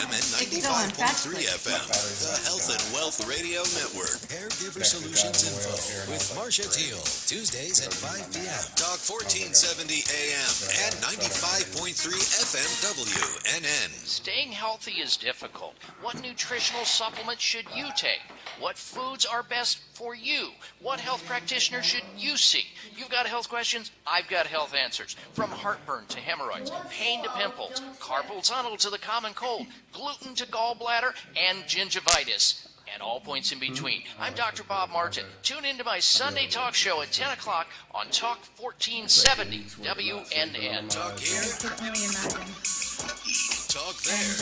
a.m. and 95.3 FM. The Health and Wealth Radio Network. Caregiver Solutions Info with Marcia Teal. Tuesdays at 5 p.m. Talk 1470 AM and 95.3 FM WNN. Staying healthy is difficult. What nutritional supplements should you take? What foods are best for you? What health practitioner should you see? You've got health questions, I've got health answers. From heartburn to hemorrhoids, pain to pimples, carpal tunnel to the common cold, gluten to gallbladder, and gingivitis, and all points in between. I'm Dr. Bob Martin. Tune into my Sunday talk show at 10 o'clock on Talk 1470 WNN. Talk here. Talk there.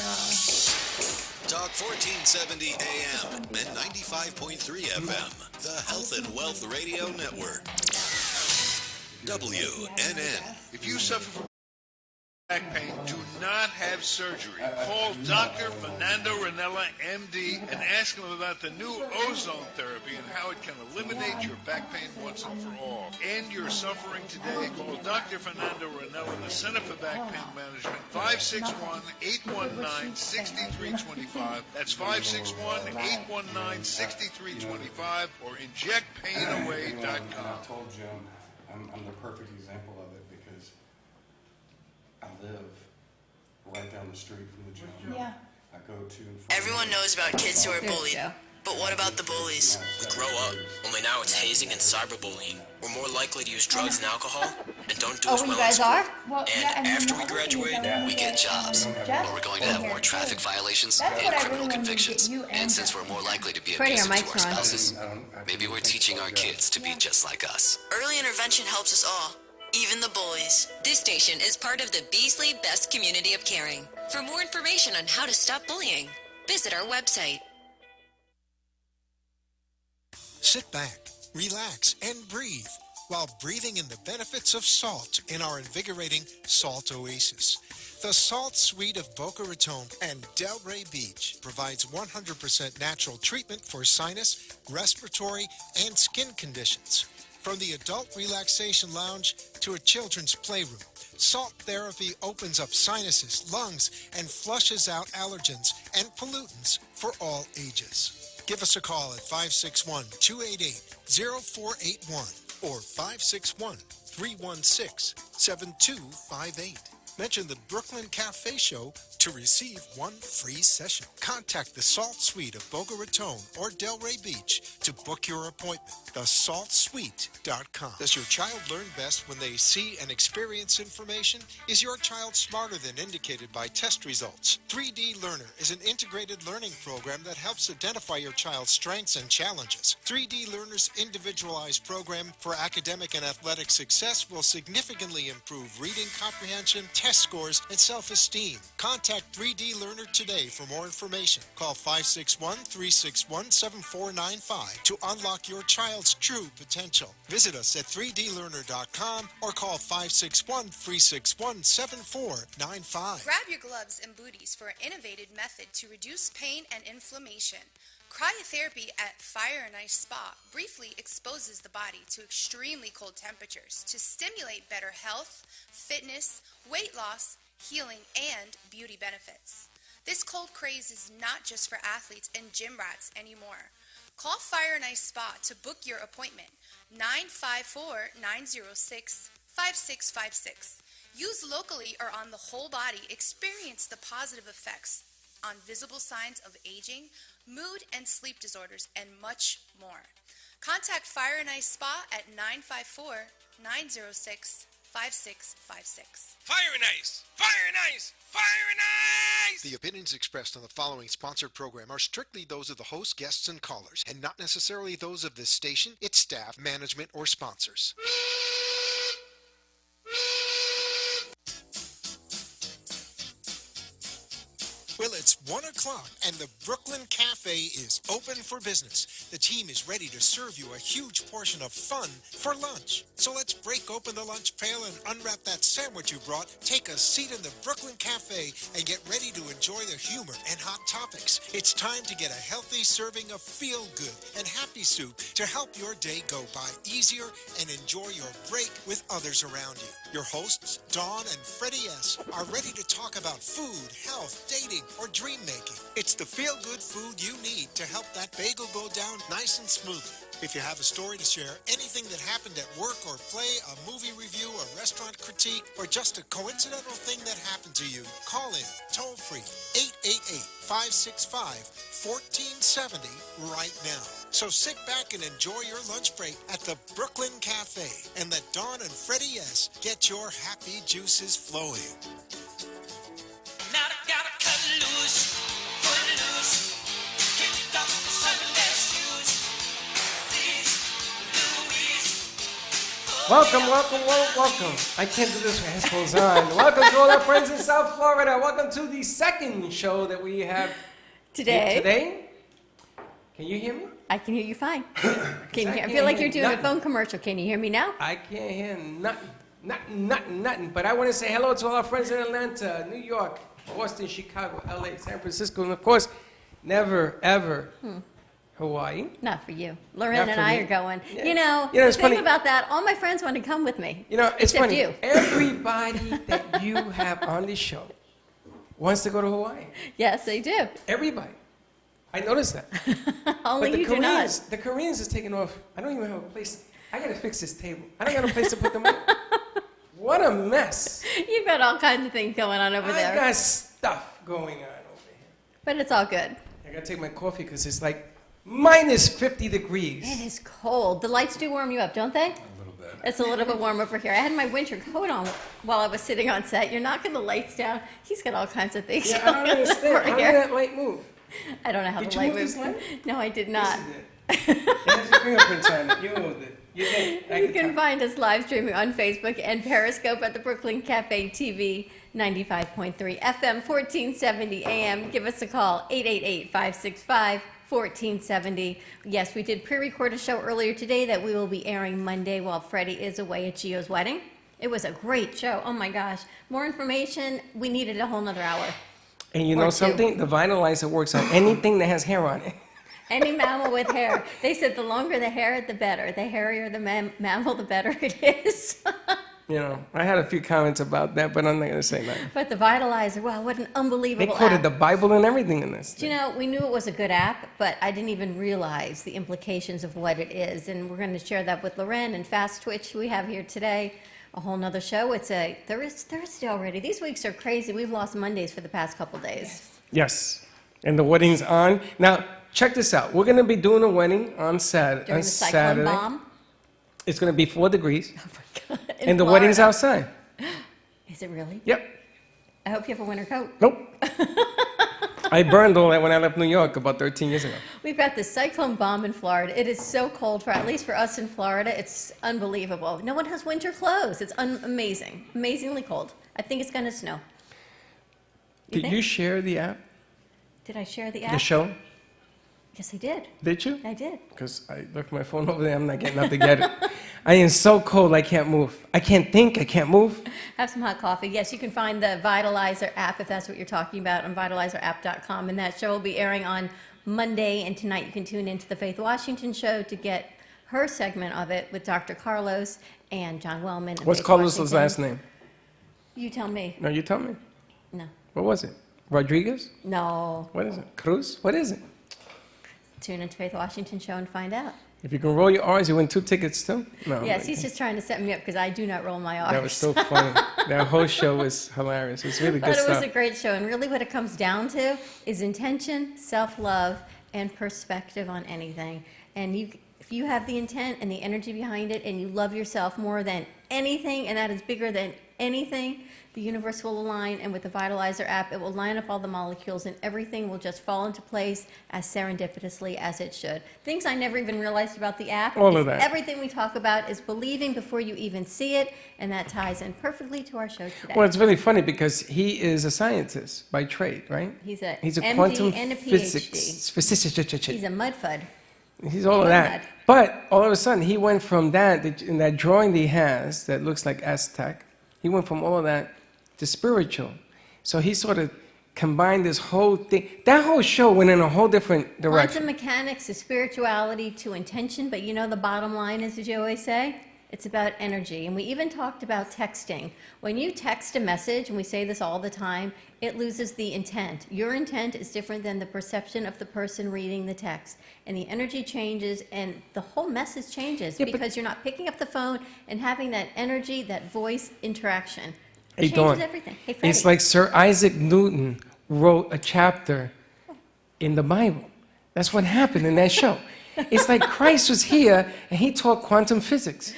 Talk 1470 AM and 95.3 FM. The Health and Wealth Radio Network. WNN. If you suffer from back pain, do not have surgery. Call Dr. Fernando Ranella, MD, and ask him about the new ozone therapy and how it can eliminate your back pain once and for all. End your suffering today. Call Dr. Fernando Ranella, the Center for Back Pain Management, 561-819-6325. That's 561-819-6325 or injectpainaway.com. I told Jim I'm the perfect example of it because I live right down the street from the gym. Yeah. I go to and from. Everyone knows about kids who are bullied. But what about the bullies? We grow up, only now it's hazing and cyberbullying. We're more likely to use drugs and alcohol and don't do as well in school. Well, and after we graduate, we get jobs. Jeff? Or we're going to have more traffic violations That's and what I criminal really wanted to convictions. get you And and since we're more likely to be Freddy, our abusive to our mic's on. spouses, maybe we're teaching our kids to be just like us. Early intervention helps us all, even the bullies. This station is part of the Beasley Best Community of Caring. For more information on how to stop bullying, visit our website. Sit back, relax, and breathe while breathing in the benefits of salt in our invigorating Salt Oasis. The Salt Suite of Boca Raton and Delray Beach provides 100% natural treatment for sinus, respiratory, and skin conditions. From the adult relaxation lounge to a children's playroom, salt therapy opens up sinuses, lungs, and flushes out allergens and pollutants for all ages. Give us a call at 561-288-0481 or 561-316-7258. Mention the Brooklyn Cafe Show to receive one free session. Contact the Salt Suite of Boca Raton or Delray Beach to book your appointment. TheSaltSuite.com. Does your child learn best when they see and experience information? Is your child smarter than indicated by test results? 3D Learner is an integrated learning program that helps identify your child's strengths and challenges. 3D Learner's individualized program for academic and athletic success will significantly improve reading comprehension, test scores, and self-esteem. Contact 3D Learner today for more information. Call 561-361-7495 to unlock your child's true potential. Visit us at 3dlearner.com or call 561-361-7495. Grab your gloves and booties for an innovative method to reduce pain and inflammation. Cryotherapy at Fire and Ice Spa briefly exposes the body to extremely cold temperatures to stimulate better health, fitness, weight loss, healing, and beauty benefits. This cold craze is not just for athletes and gym rats anymore. Call Fire and Ice Spa to book your appointment, 954-906-5656. Used locally or on the whole body, experience the positive effects on visible signs of aging, mood and sleep disorders, and much more. Contact Fire and Ice Spa at 954-906-5656. Fire and Ice! Fire and Ice! Fire and Ice! The opinions expressed on the following sponsored program are strictly those of the host, guests, and callers, and not necessarily those of this station, its staff, management, or sponsors. Well, it's 1 o'clock, and the Brooklyn Cafe is open for business. The team is ready to serve you a huge portion of fun for lunch. So let's break open the lunch pail and unwrap that sandwich you brought, take a seat in the Brooklyn Cafe, and get ready to enjoy the humor and hot topics. It's time to get a healthy serving of feel-good and happy soup to help your day go by easier and enjoy your break with others around you. Your hosts, Dawn and Freddy S., are ready to talk about food, health, dating, or dream making. It's the feel-good food you need to help that bagel go down nice and smooth. If you have a story to share, anything that happened at work or play, a movie review, a restaurant critique, or just a coincidental thing that happened to you, call in toll-free 888-565-1470 right now. So sit back and enjoy your lunch break at the Brooklyn Cafe and let Dawn and Freddy S. get your happy juices flowing. Now I gotta cut loose, put loose, kick off the Sunday shoes. Please, Louise. Welcome. I can't do this with headphones on. Welcome to all our friends in South Florida. Welcome to the second show that we have today. Can you hear me? I can hear you fine. I feel like you're doing a phone commercial. Can you hear me now? I can't hear nothing. But I want to say hello to all our friends in Atlanta, New York, Boston, Chicago, LA, San Francisco, and of course, never, ever Hawaii. Not for you. Loren and I are going. Yeah. You know it's the thing funny. about that, all my friends want to come with me. You know, it's except funny. You. Everybody that you have on this show wants to go to Hawaii. Yes, they do. Everybody. I noticed that. Only but you do not. The Koreans is taking off. I don't even have a place. I got to fix this table. I don't got a place to put them in. What a mess. You've got all kinds of things going on over there. I got stuff going on over here. But it's all good. I got to take my coffee because it's like minus 50 degrees. It is cold. The lights do warm you up, don't they? A little bit. It's a little bit warm over here. I had my winter coat on while I was sitting on set. You're knocking the lights down. He's got all kinds of things Yeah, I going don't understand. over How here. did that light move? I don't know how Did the you light move moves. this light? No, I did not. Yes, you did. It has your fingerprints on it. You moved it. You did. You can find us live streaming on Facebook and Periscope at the Brooklyn Cafe TV, 95.3 FM, 1470 AM. Give us a call, 888-565-1470. Yes, we did pre-record a show earlier today that we will be airing Monday while Freddie is away at Gio's wedding. It was a great show. Oh my gosh. More information, we needed a whole nother hour. And you know something? The Vitalizer works on anything that has hair on it. Any mammal with hair. They said the longer the hair, the better. The hairier the mammal, the better it is. You know, I had a few comments about that, but I'm not going to say that. But the Vitalizer, wow, what an unbelievable They quoted app. the Bible and everything in this. You know, we knew it was a good app, but I didn't even realize the implications of what it is. And we're going to share that with Loren and Fast Twitch, who we have here today. A whole nother show. It's Thursday already. These weeks are crazy. We've lost Mondays for the past couple days. Yes. And the wedding's on. Now, check this out. We're going to be doing a wedding on Saturday. During the cyclone bomb? It's going to be 4 degrees. Oh my God. And the wedding's outside. Is it really? Yep. I hope you have a winter coat. Nope. I burned all that when I left New York about 13 years ago. We've got the cyclone bomb in Florida. It is so cold, at least for us in Florida. It's unbelievable. No one has winter clothes. It's amazing. Amazingly cold. I think it's going to snow. Did you share the app? Did I share the app? The show? Yes, I did. Did you? I did. Because I left my phone over there. I'm not getting up to get it. I am so cold, I can't move. I can't think, I can't move. Have some hot coffee. Yes, you can find the Vitalizer app, if that's what you're talking about, on vitalizerapp.com. And that show will be airing on Monday. And tonight you can tune into the Faith Washington show to get her segment of it with Dr. Carlos and John Wellman. And What's Faith Carlos's Washington. last name? You tell me. No, you tell me. No. What was it? Rodriguez? No. What is it? Cruz? What is it? Tune into Faith Washington show and find out. If you can roll your R's, you win 2 tickets too? No. Yes, he's just trying to set me up because I do not roll my R's. That was so funny. That whole show was hilarious. It's really good But it stuff. was a great show. And really what it comes down to is intention, self-love, and perspective on anything. And if you have the intent and the energy behind it and you love yourself more than anything, and that is bigger than anything, the universe will align. And with the Vitalizer app, it will line up all the molecules and everything will just fall into place as serendipitously as it should. Things I never even realized about the app. All of is that. Everything we talk about is believing before you even see it, and that ties in perfectly to our show today. Well, it's really funny because he is a scientist by trade, right? He's a He's a MD quantum and a physics PhD. physicist. He's a mudfud. He's all of that. But all of a sudden, he went from that, in that drawing that he has that looks like Aztec, he went from all of that to spiritual. So he sort of combined this whole thing. That whole show went in a whole different direction. Quantum mechanics to spirituality to intention, but you know the bottom line is, as you always say, it's about energy. And we even talked about texting. When you text a message, and we say this all the time, it loses the intent. Your intent is different than the perception of the person reading the text. And the energy changes, and the whole message changes because you're not picking up the phone and having that energy, that voice interaction. Hey, Changes Dawn, everything. Hey, Freddy. it's like Sir Isaac Newton wrote a chapter in the Bible. That's what happened in that show. It's like Christ was here and he taught quantum physics.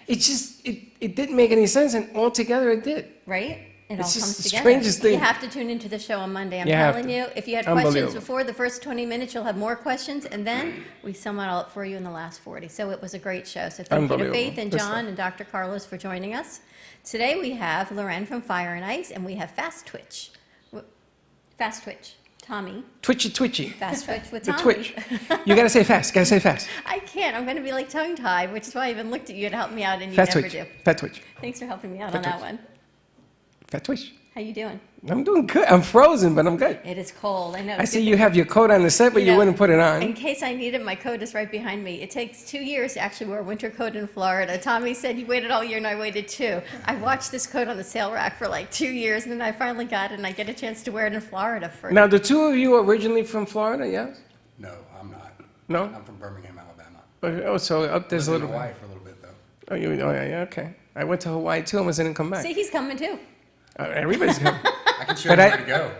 It just, it didn't make any sense, and altogether it did. Right? It all It's just comes the together. strangest thing. You have to tune into the show on Monday. I'm You have telling to. you, if you had questions Unbelievable. before the first 20 minutes, you'll have more questions, and then we sum it all up for you in the last 40. So it was a great show. So thank you to Unbelievable. Faith and Good John stuff. and Dr. Carlos for joining us. Today we have Loren from Fire and Ice, and we have Fast Twitch. Tommy. Twitchy. Fast Twitch with The Tommy. twitch. You gotta say fast. I can't. I'm going to be like tongue-tied, which is why I even looked at you to help me out, and you Fast never twitch. do. Fat twitch. Thanks for helping me out Fat on that twitch. one. Fat twitch. How you doing? I'm doing good. I'm frozen, but I'm good. It is cold. I know. I see you have your coat on the set, but you know, wouldn't put it on. In case I need it, my coat is right behind me. It takes 2 years to actually wear a winter coat in Florida. Tommy said you waited all year, and I waited 2. I watched this coat on the sale rack for like 2 years, and then I finally got it, and I get a chance to wear it in Florida for. Now, the two of you are originally from Florida, yes? No, I'm not. No? I'm from Birmingham, Alabama. Oh, so up there's a Lived in little Hawaii bit. for a little bit, though. Oh, yeah, okay. I went to Hawaii too, almost didn't come back. See, he's coming too. Everybody's coming. I can show you where to go.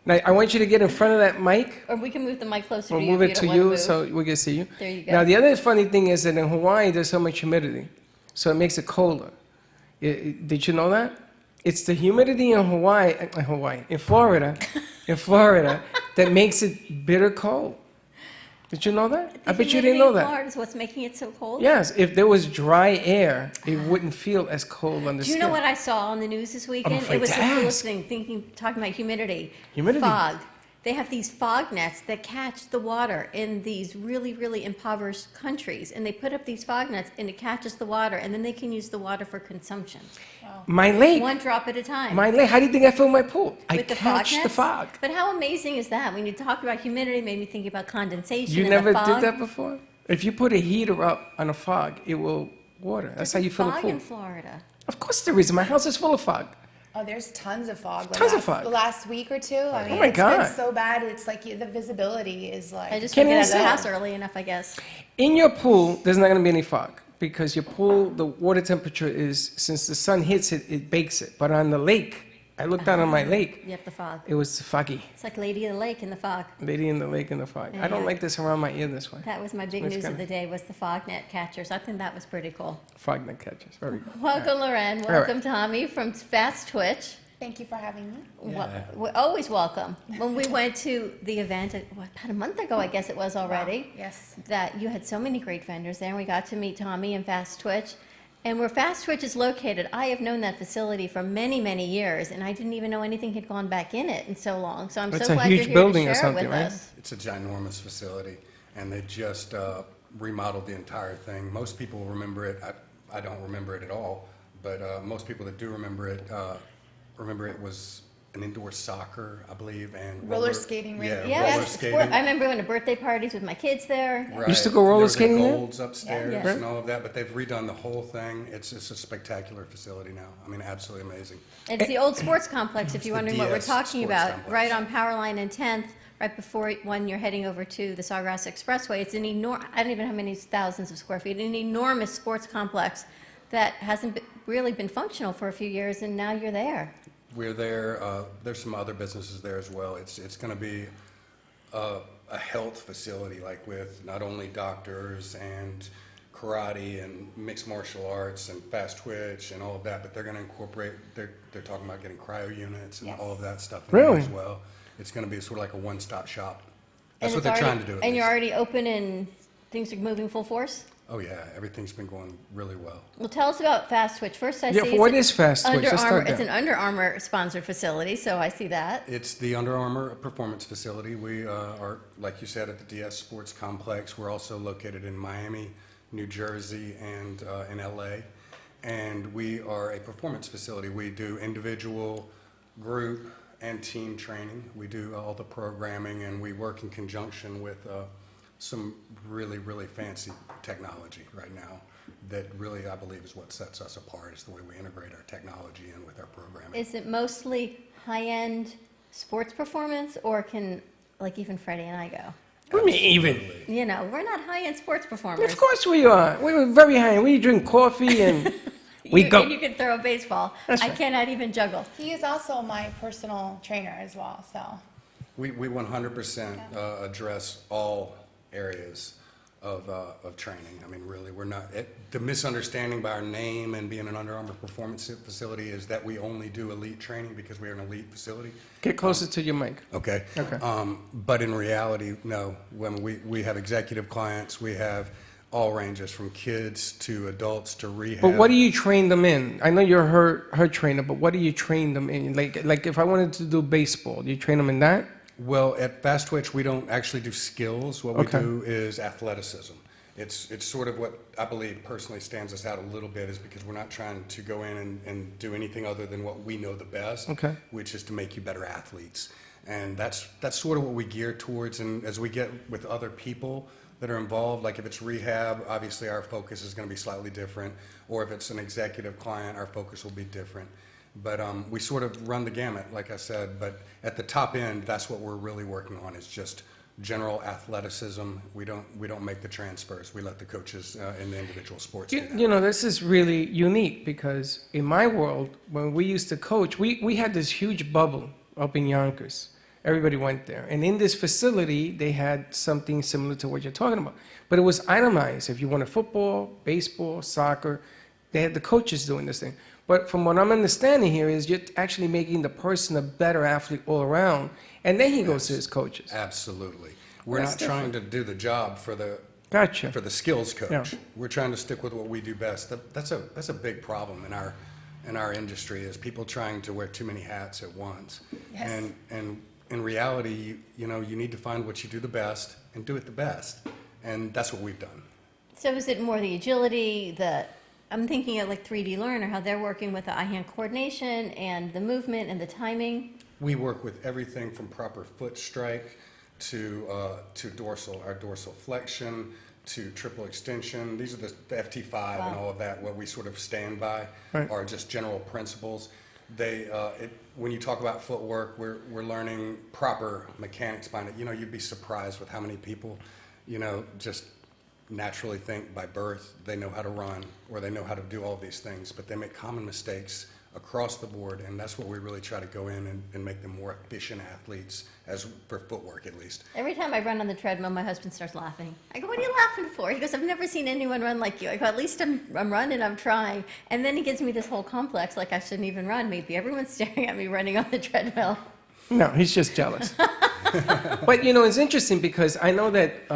Now, I want you to get in front of that mic. Or we can move the mic closer Or to you. move if it to don't wanna you move. so we can see you. There you go. Now, the other funny thing is that in Hawaii, there's so much humidity, so it makes it colder. Did you know that? It's the humidity in in Florida, that makes it bitter cold. Did you know that? I bet you didn't know that. Florida is what's making it so cold. Yes, if there was dry air, it wouldn't feel as cold on the Do you skin. know what I saw on the news this weekend? afraid It was to the coolest ask. thing, talking about humidity. Humidity. Fog. They have these fog nets that catch the water in these really, really impoverished countries. And they put up these fog nets, and it catches the water, and then they can use the water for consumption. My lake. One drop at a time. My lake. How do you think I fill my pool? I With the catch fog the nets? fog. But how amazing is that? When you talk about humidity, it made me think about condensation. You and never the fog. did that before? If you put a heater up on a fog, it will water. That's how you fill a fog pool. in Florida. Of course there is. My house is full of fog. Oh, there's tons of fog. Tons of fog. The last week or two. I mean, my it's God. been so bad. It's like the visibility is like. I just Can't couldn't get even out of the see house early enough, I guess. In your pool, there's not going to be any fog because your pool, the water temperature is, since the sun hits it, it bakes it. But on the lake, I looked out on my lake, You have the fog. it was foggy. It's like Lady of the Lake in the fog. Lady in the lake in the fog. I don't Yeah. like this around my ear this way. That was my big It's news of kinda- the day was the fog net catchers. I think that was pretty cool. Fog that catches. Very good. Welcome, Loren. right. Welcome, Tommy from Fast Twitch. Thank you for having me. We're always welcome. When we went to the event, about a month ago, I guess it was already, Yes. that you had so many great vendors there, and we got to meet Tommy and Fast Twitch. And where Fast Twitch is located, I have known that facility for many, many years, and I didn't even know anything had gone back in it in so long. So I'm It's so a glad huge you're here building to or share it something, with right? us. It's a ginormous facility, and they just remodeled the entire thing. Most people remember it. I don't remember it at all, but most people that do remember it was an indoor soccer, I believe, and Roller skating rink. Yeah, roller Yes, skating. I remember going to birthday parties with my kids there. Right. Used to go roller There's skating the there? Golds upstairs Yeah. and all of that, but they've redone the whole thing. It's a spectacular facility now. I mean, absolutely amazing. It's the old sports complex, if you're the wondering what we're DS talking sports about, complex. right on Powerline and 10th, right before when you're heading over to the Sawgrass Expressway. It's an I don't even know how many thousands of square feet, an enormous sports complex that hasn't really been functional for a few years, and now you're there. We're there. There's some other businesses there as well. It's going to be a health facility, like with not only doctors and karate and mixed martial arts and fast twitch and all of that, but they're going to incorporate. They're talking about getting cryo units and all of that stuff in there Really? as well. It's going to be sort of like a one-stop shop. And That's what it's they're already- trying to do. at And you're least. already open and things are moving full force? Oh yeah, everything's been going really well. Well, tell us about Fast Twitch. First, I see what is Fast Twitch? Under Let's Armour. start It's there. an Under Armour sponsored facility, so I see that. It's the Under Armour Performance Facility. We are, like you said, at the DS Sports Complex. We're also located in Miami, New Jersey, and in LA. And we are a performance facility. We do individual, group, and team training. We do all the programming, and we work in conjunction with some really, really fancy technology right now that really, I believe, is what sets us apart, is the way we integrate our technology in with our programming. Is it mostly high-end sports performance, or can, like, even Freddy and I go? What do you mean even? You know, we're not high-end sports performers. Of course we are. We were very high-end. We drink coffee and we go. And you can throw a baseball. That's I right. cannot even juggle. He is also my personal trainer as well, so. We 100% address all areas of training. I mean, really, we're not, the misunderstanding by our name and being an Under Armour performance facility is that we only do elite training because we are an elite facility. Get closer to your mic. Okay. Okay. But in reality, no. When we have executive clients, we have all ranges from kids to adults to rehab. But what do you train them in? I know you're her trainer, but what do you train them in? Like if I wanted to do baseball, do you train them in that? Well, at Fast Twitch, we don't actually do skills. What we Okay. do is athleticism. It's sort of what I believe personally stands us out a little bit, is because we're not trying to go in and do anything other than what we know the best, Okay. which is to make you better athletes. And that's sort of what we gear towards. And as we get with other people that are involved, like if it's rehab, obviously our focus is going to be slightly different. Or if it's an executive client, our focus will be different. But we sort of run the gamut, like I said. But at the top end, that's what we're really working on, is just general athleticism. We don't make the transfers. We let the coaches in the individual sports do that. You know, this is really unique because in my world, when we used to coach, we had this huge bubble up in Yonkers. Everybody went there. And in this facility, they had something similar to what you're talking about. But it was itemized. If you wanted football, baseball, soccer, they had the coaches doing this thing. But from what I'm understanding here is you're actually making the person a better athlete all around, and then he goes to his coaches. Absolutely. We're That's not trying to do the job for the Gotcha. for the skills coach. Yeah. We're trying to stick with what we do best. That's a big problem in our industry, is people trying to wear too many hats at once. Yes. And in reality, you know, you need to find what you do the best and do it the best. And that's what we've done. So is it more the agility, I'm thinking of like 3D Learner, how they're working with the eye-hand coordination and the movement and the timing? We work with everything from proper foot strike to our dorsal flexion, to triple extension. These are the FT5 and all of that. What we sort of stand by are just general principles. When you talk about footwork, we're learning proper mechanics behind it. You know, you'd be surprised with how many people, you know, just naturally think by birth they know how to run or they know how to do all these things, but they make common mistakes across the board, and that's what we really try to go in and make them more efficient athletes, as for footwork at least. Every time I run on the treadmill, my husband starts laughing. I go, "What are you laughing for?" He goes, "I've never seen anyone run like you." I go, "At least I'm running, I'm trying." And then he gives me this whole complex, like I shouldn't even run. Maybe everyone's staring at me running on the treadmill. No, he's just jealous. But, you know, it's interesting because I know that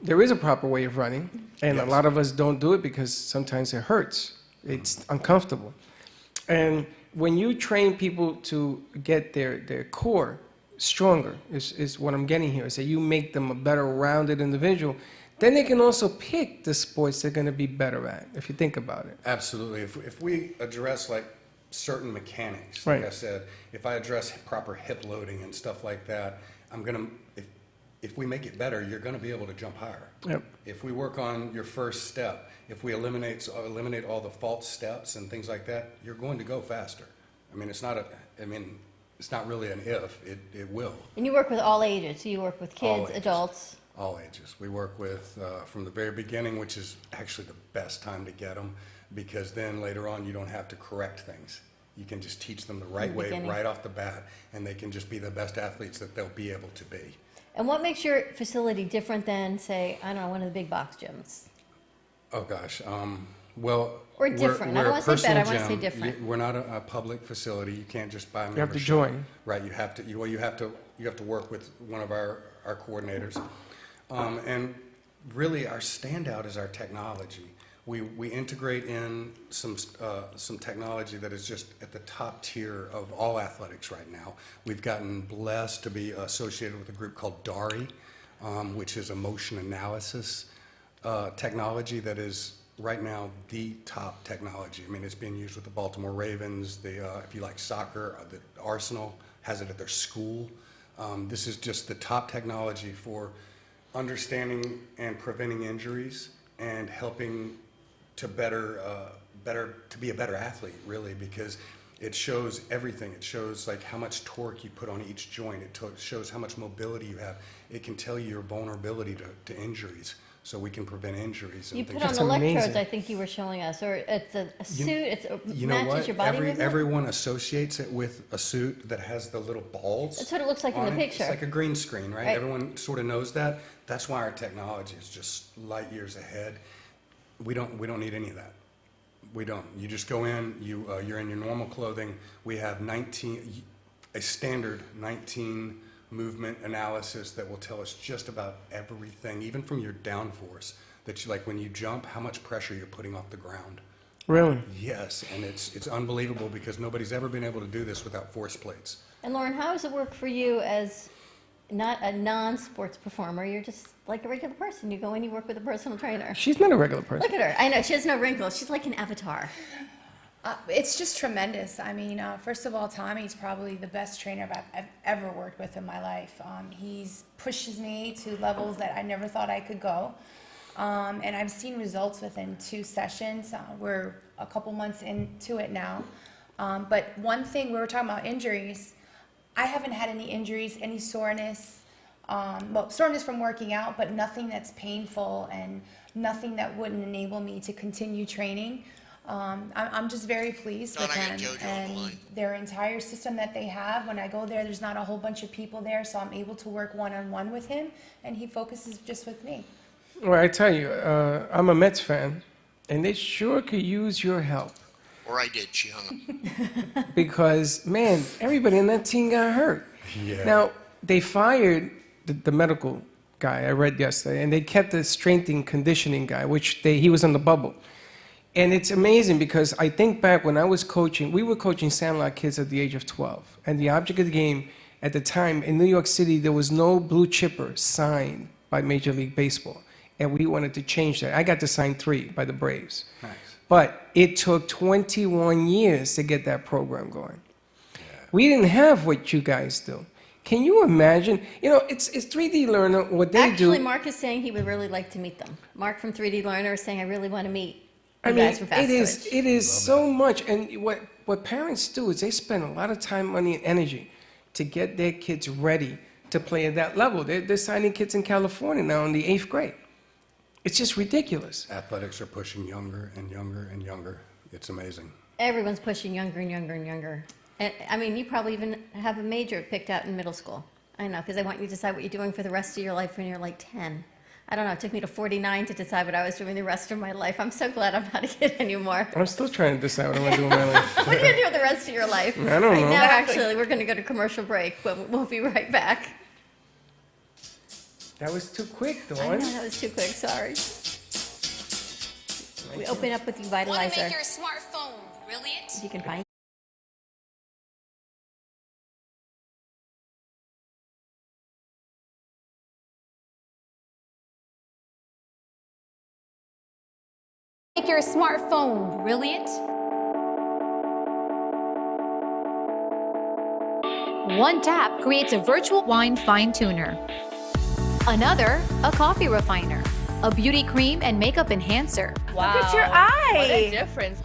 there is a proper way of running, and a lot of us don't do it because sometimes it hurts. It's uncomfortable. And when you train people to get their core stronger, is what I'm getting here, is that you make them a better rounded individual, then they can also pick the sports they're going to be better at, if you think about it. Absolutely. If we address like certain mechanics, Right. like I said, if I address proper hip loading and stuff like that, if we make it better, you're going to be able to jump higher. Yep. If we work on your first step, if we eliminate all the false steps and things like that, you're going to go faster. I mean, it's not really an if, it will. And you work with all ages. So you work with All kids, ages. adults. All ages. We work with from the very beginning, which is actually the best time to get them, because then later on you don't have to correct things. You can just teach them the right way beginning. right off the bat, and they can just be the best athletes that they'll be able to be. And what makes your facility different than, say, I don't know, one of the big box gyms? Oh gosh, well, Or different. I don't we're a want to say better, I personal want to say gym. different. We're not a public facility. You can't just buy a membership. You have to join. Right. You have to. You have to work with one of our coordinators, and really our standout is our technology. We integrate in some technology that is just at the top tier of all athletics right now. We've gotten blessed to be associated with a group called DARI, which is a motion analysis technology that is right now the top technology. I mean, it's being used with the Baltimore Ravens. If you like soccer, the Arsenal has it at their school. This is just the top technology for understanding and preventing injuries and helping to be a better athlete, really, because it shows everything. It shows like how much torque you put on each joint. It shows how much mobility you have. It can tell you your vulnerability to injuries, so we can prevent injuries. And you things. put on That's electrodes, amazing. I think you were showing us, or it's a suit. It You know matches what? your body movement. Everyone associates it with a suit that has the little balls. That's what it looks like in the on it. picture. It's like a green screen, right? Right. Everyone sort of knows that. That's why our technology is just light years ahead. We don't need any of that. We don't. You just go in. You're in your normal clothing. We have a standard 19 movement analysis that will tell us just about everything, even from your downforce. That you, like when you jump, how much pressure you're putting off the ground. Really? Yes, and it's unbelievable because nobody's ever been able to do this without force plates. And Lauren, how does it work for you as not a non-sports performer? You're just like a regular person. You go in, you work with a personal trainer. She's not a regular person. Look at her. I know, she has no wrinkles. She's like an avatar. It's just tremendous. I mean, first of all, Tommy's probably the best trainer I've ever worked with in my life. He's pushes me to levels that I never thought I could go. And I've seen results within 2 sessions. We're a couple months into it now. But one thing, we were talking about injuries. I haven't had any injuries, any soreness. Soreness from working out, but nothing that's painful and nothing that wouldn't enable me to continue training. I'm just very pleased with them and their entire system that they have. When I go there, there's not a whole bunch of people there, so I'm able to work one-on-one with him, and he focuses just with me. Well, I tell you, I'm a Mets fan, and they sure could use your help. Or I did, she hung up. Because, man, everybody in that team got hurt. Yeah. Now, they fired the medical guy, I read yesterday, and they kept the strength and conditioning guy, which he was on the bubble. And it's amazing because I think back when I was coaching, we were coaching Sandlot kids at the age of 12. And the object of the game at the time in New York City, there was no blue chipper signed by Major League Baseball. And we wanted to change that. I got to sign 3 by the Braves. Nice. But it took 21 years to get that program going. Yeah. We didn't have what you guys do. Can you imagine? You know, it's 3D Learner, what they do. Actually, Mark is saying he would really like to meet them. Mark from 3D Learner is saying, I really want to meet I you mean, guys from Fast Twitch. It is so much. And what parents do is they spend a lot of time, money, and energy to get their kids ready to play at that level. They're signing kids in California now in the 8th grade. It's just ridiculous. Athletics are pushing younger and younger and younger. It's amazing. Everyone's pushing younger and younger and younger. And I mean, you probably even have a major picked out in middle school. I know, because they want you to decide what you're doing for the rest of your life when you're like 10. I don't know, it took me to 49 to decide what I was doing the rest of my life. I'm so glad I'm not a kid anymore. I'm still trying to decide what I'm going to do with my life. What are you going to do with the rest of your life? I don't know. Right now, actually, we're going to go to commercial break, but we'll be right back. That was too quick, Dawn. I know, that was too quick, sorry. We open up with the Vitalizer. Want to make your smartphone brilliant? You can find Make your smartphone brilliant? One tap creates a virtual wine fine tuner. Another, a coffee refiner. A beauty cream and makeup enhancer. Wow. Look at your eye. What a difference.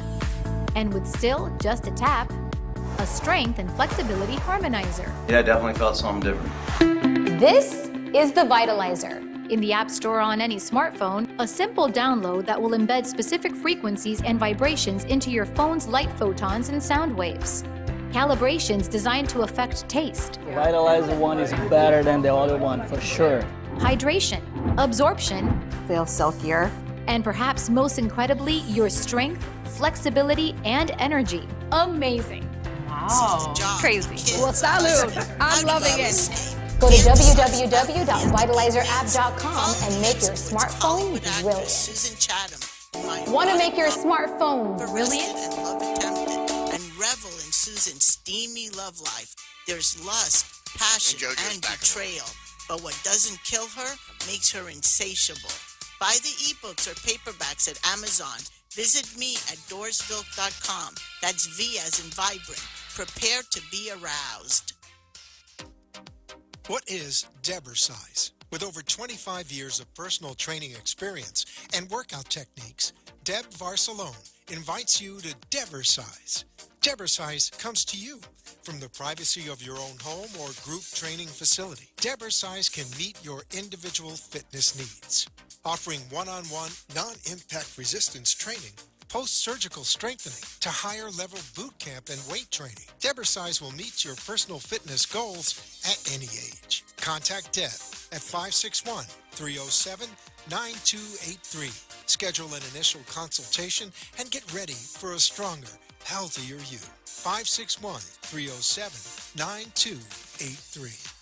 And with still just a tap, a strength and flexibility harmonizer. Yeah, I definitely felt something different. This is the Vitalizer. In the App Store on any smartphone, a simple download that will embed specific frequencies and vibrations into your phone's light photons and sound waves. Calibrations designed to affect taste. The Vitalizer one is better than the other one, for sure. Hydration, absorption, feel silkier, and perhaps most incredibly, your strength, flexibility, and energy. Amazing. Wow. Crazy. Well, salud. I'm loving it. Go to www.vitalizerapp.com and make your smartphone brilliant. Susan Chatham. Want to make your smartphone brilliant? And love attempted, and revel in Susan's steamy love life. There's lust, passion, and betrayal. But what doesn't kill her makes her insatiable. Buy the ebooks or paperbacks at Amazon. Visit me at doorsvilk.com. That's V as in vibrant. Prepare to be aroused. What is Debersize? With over 25 years of personal training experience and workout techniques, Deb Varsalone invites you to Debersize. Debersize comes to you from the privacy of your own home or group training facility. Debersize can meet your individual fitness needs, offering one-on-one, non-impact resistance training, post-surgical strengthening to higher-level boot camp and weight training. Debersize will meet your personal fitness goals at any age. Contact Deb at 561-307-9283. Schedule an initial consultation and get ready for a stronger, healthier you. 561-307-9283.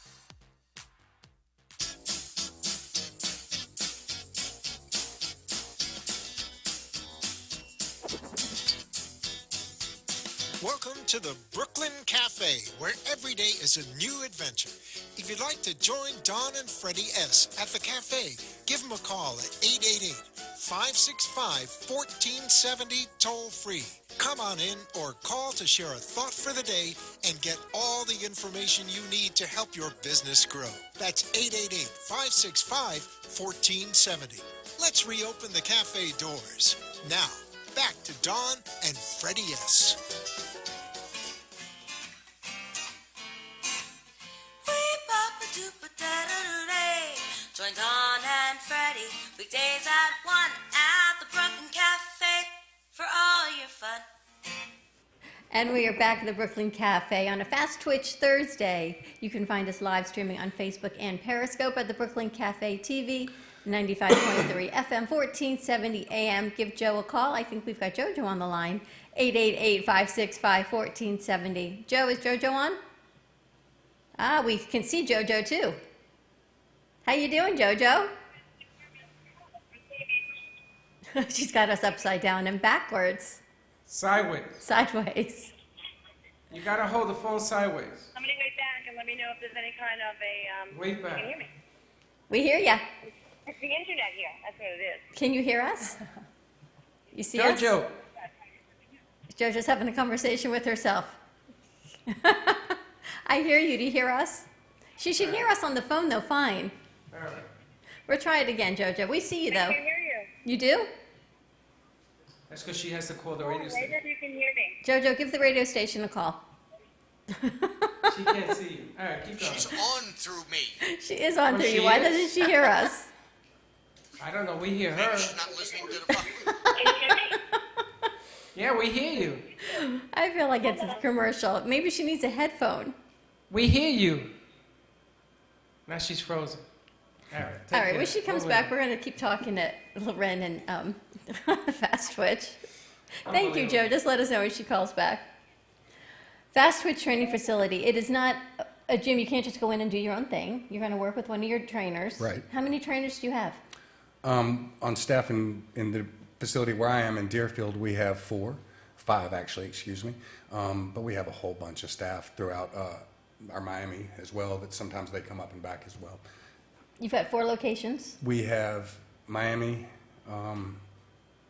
Welcome to the Brooklyn Cafe, where every day is a new adventure. If you'd like to join Don and Freddy S. at the cafe, give them a call at 888-565-1470 toll-free. Come on in or call to share a thought for the day and get all the information you need to help your business grow. That's 888-565-1470. Let's reopen the cafe doors. Now, back to Don and Freddy S. Join Don and Freddy weekdays at 1 at the Brooklyn Cafe for all your fun. And we are back at the Brooklyn Cafe on a Fast Twitch Thursday. You can find us live streaming on Facebook and Periscope at the Brooklyn Cafe TV, 95.3 FM, 1470 AM. Give Joe a call. I think we've got JoJo on the line, 888-565-1470. Joe, is JoJo on? Ah, we can see JoJo too. How you doing, JoJo? She's got us upside down and backwards. Sideways. Sideways. You gotta hold the phone sideways. Somebody wait back and let me know if there's any kind of a... Wait back. Can you hear me? We hear ya. It's the internet here. That's what it is. Can you hear us? You see us? JoJo. JoJo's having a conversation with herself. I hear you. Do you hear us? She should hear us on the phone, though. Fine. All right. We'll try it again, JoJo. We see you, though. I can hear you. You do? That's because she has to call the radio station. Later you can hear me. JoJo, give the radio station a call. She can't see you. All right, keep going. She's on through me. She is on through you. Why doesn't she hear us? I don't know. We hear her. She's not listening to the phone. Yeah, we hear you. I feel like it's a commercial. Maybe she needs a headphone. We hear you. Now she's frozen. All right. All right. When she comes back, we're going to keep talking to Loren and Fast Twitch. Thank you, Joe. Just let us know when she calls back. Fast Twitch Training Facility. It is not a gym. You can't just go in and do your own thing. You're going to work with one of your trainers. Right. How many trainers do you have? On staff in the facility where I am in Deerfield, we have five actually, excuse me. But we have a whole bunch of staff throughout our Miami as well, that sometimes they come up and back as well. You've got 4 locations? We have Miami,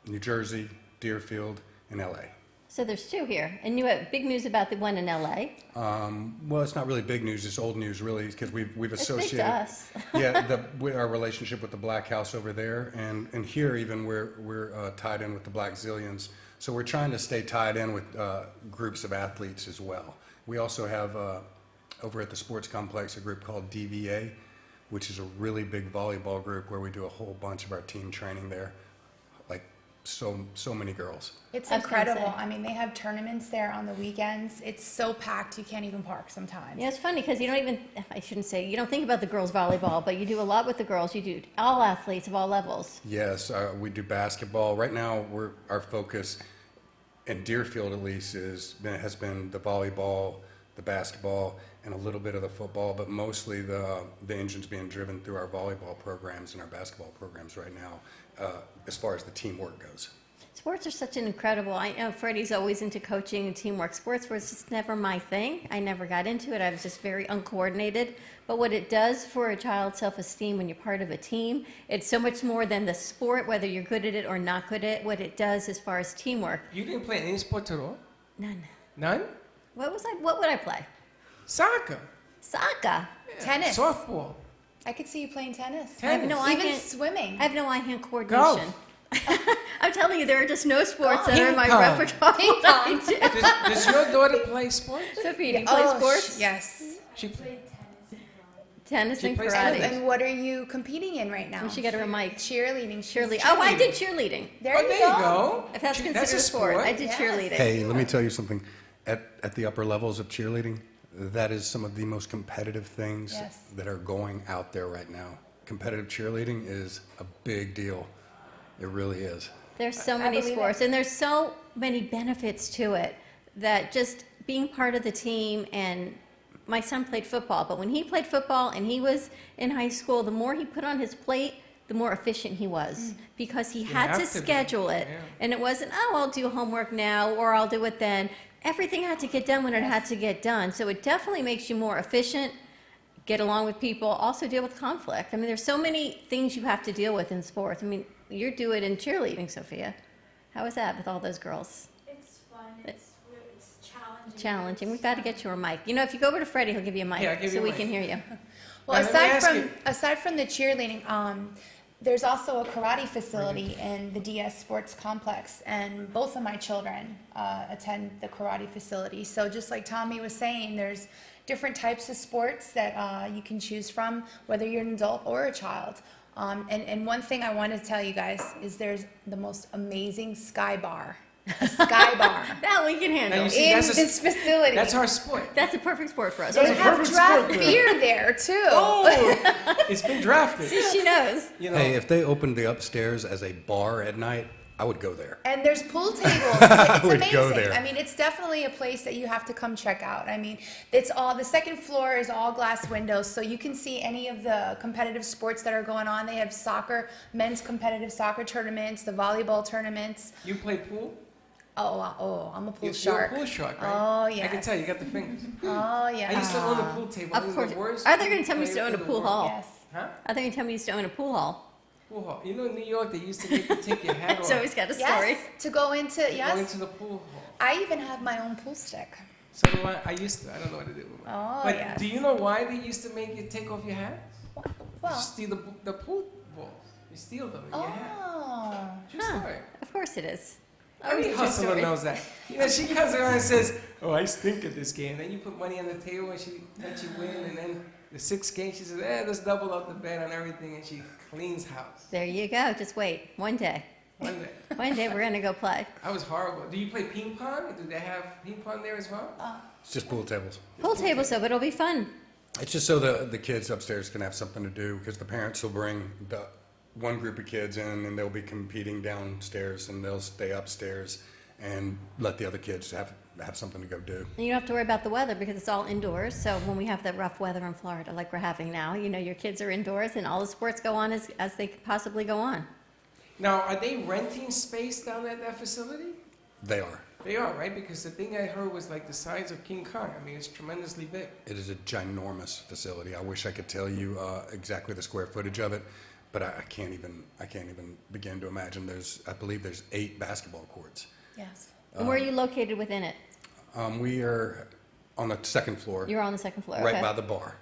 New Jersey, Deerfield, and LA. So there's 2 here. And you have big news about the one in LA? Well, it's not really big news, it's old news really, because we've associated it's big to us. with our relationship with the Black House over there, and here even we're tied in with the Black Zillions. So we're trying to stay tied in with groups of athletes as well. We also have over at the sports complex a group called DVA, which is a really big volleyball group where we do a whole bunch of our team training there, like so many girls. It's incredible. I mean, they have tournaments there on the weekends. It's so packed you can't even park sometimes. Yeah, it's funny because you don't even, I shouldn't say, you don't think about the girls volleyball, but you do a lot with the girls. You do all athletes of all levels. Yes, we do basketball. Right now, our focus in Deerfield at least has been the volleyball, the basketball, and a little bit of the football, but mostly the engine's being driven through our volleyball programs and our basketball programs right now, as far as the teamwork goes. Sports are such an incredible, I know Freddy's always into coaching and teamwork. Sports was just never my thing. I never got into it. I was just very uncoordinated. But what it does for a child's self-esteem when you're part of a team, it's so much more than the sport, whether you're good at it or not good at it, what it does as far as teamwork. You didn't play any sports at all? None. None? What would I play? Soccer. Soccer. Yeah. Tennis. Softball. I could see you playing tennis. Tennis. I have no Even eye-hand- swimming. I have no eye-hand coordination. Golf. I'm telling you, there are just no sports that are in my Ping pong. repertoire. Ping pong. Does your daughter play sports? Sophie, do you play sports? Yes. She played Tennis She and plays karate. And what are you competing in right now? And she got her mic. Cheerleading. Cheerleading. Oh, I did cheerleading. There you go. If that's That's considered a a sport, sport. I did cheerleading. Hey, let me tell you something. At the upper levels of cheerleading, that is some of the most competitive things Yes. that are going out there right now. Competitive cheerleading is a big deal. It really is. There's so I many believe sports, it. and there's so many benefits to it that just being part of the team. And my son played football, but when he played football and he was in high school, the more he put on his plate, the more efficient he was because he had to have to be, schedule it. yeah. And it wasn't, oh, I'll do homework now or I'll do it then. Everything had to get done when it had to get done. So it definitely makes you more efficient, get along with people, also deal with conflict. I mean, there's so many things you have to deal with in sports. I mean, you do it in cheerleading, Sophia. How is that with all those girls? It's fun. It's challenging. Challenging. We've got to get you a mic. You know, if you go over to Freddie, he'll give you a mic Yeah, I'll give so you a we mic. can hear you. Well, Now, let me ask you- aside from the cheerleading, there's also a karate facility in the DS Sports Complex, and both of my children attend the karate facility. So just like Tommy was saying, there's different types of sports that you can choose from, whether you're an adult or a child. And one thing I want to tell you guys is there's the most amazing sky bar. A sky bar. That we can Now, handle. you see, In that's a- this facility. That's our sport. That's a perfect sport for us. They have perfect draft sport, beer there too. Oh, it's been drafted. See, she knows. You know, Hey, if they opened the upstairs as a bar at night, I would go there. And there's pool tables. I It's would amazing. go there. I mean, it's definitely a place that you have to come check out. I mean, it's all the second floor is all glass windows, so you can see any of the competitive sports that are going on. They have soccer, men's competitive soccer tournaments, the volleyball tournaments. you play pool? I'm a pool You're shark. a pool shark, right? Oh I yeah. can tell you got the fingers. Oh yeah. I used to own a pool table. It Of was course. the worst Are they going to tell me place to own a in the pool world. hall? Yes. Huh? Are they going to tell me to own a pool hall? Pool hall. You know, in New York, they used to make you take your hat off. So he's got a story. Yes. To go into Go yes. into the pool hall. I even have my own pool stick. So do I used to. I don't know what to do with mine. Oh But yes. do you know why they used to make you take off your hat? You Well. steal the pool balls. You steal them in your hat. Oh. True Huh. story. Of course it is. Every true hustler story. knows that. You know, she comes around and says, "Oh, I stink at this game." Then you put money on the table and she lets you win, and then the sixth game she says, let's double up the bet on everything, and she cleans house. There you go. Just wait. One day. One day. One day we're going to go play. I was horrible. Do you play ping pong? Do they have ping pong there as well? It's just pool tables. Pool table, so it'll be fun. It's just so the kids upstairs can have something to do, because the parents will bring the one group of kids in and they'll be competing downstairs, and they'll stay upstairs and let the other kids have something to go do. And you don't have to worry about the weather because it's all indoors. So when we have the rough weather in Florida like we're having now, you know, your kids are indoors and all the sports go on as they could possibly go on. Now, are they renting space down at that facility? They are. They are, right? Because the thing I heard was like the size of King Kong. I mean, it's tremendously big. It is a ginormous facility. I wish I could tell you exactly the square footage of it, but I can't even begin to imagine. I believe there's 8 basketball courts. Yes. And where are you located within it? We are on the second floor. You're on the second floor. Right okay. by the bar.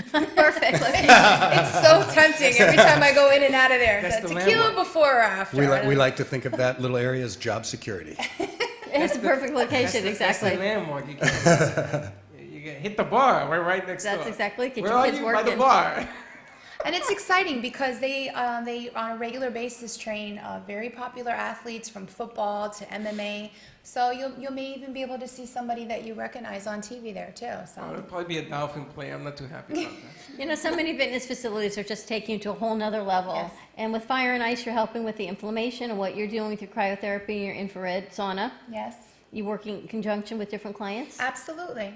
Perfect location. It's so tempting every time I go in and out of there. That's The the tequila landmark. before or after. We like to think of that little area as job security. It's a perfect location, That's exactly. the landmark. You can you can hit the bar. We're right next door. That's exactly. Get Where your are kids you? working. By the bar. And it's exciting because they on a regular basis train very popular athletes from football to MMA. So you may even be able to see somebody that you recognize on TV there too. Oh, So it'll probably be a dolphin player. I'm not too happy about that. You know, so many fitness facilities are just taking you to a whole nother level. Yes. And with Fire and Ice, you're helping with the inflammation and what you're doing with your cryotherapy and your infrared sauna. yes, You working in conjunction with different clients. absolutely.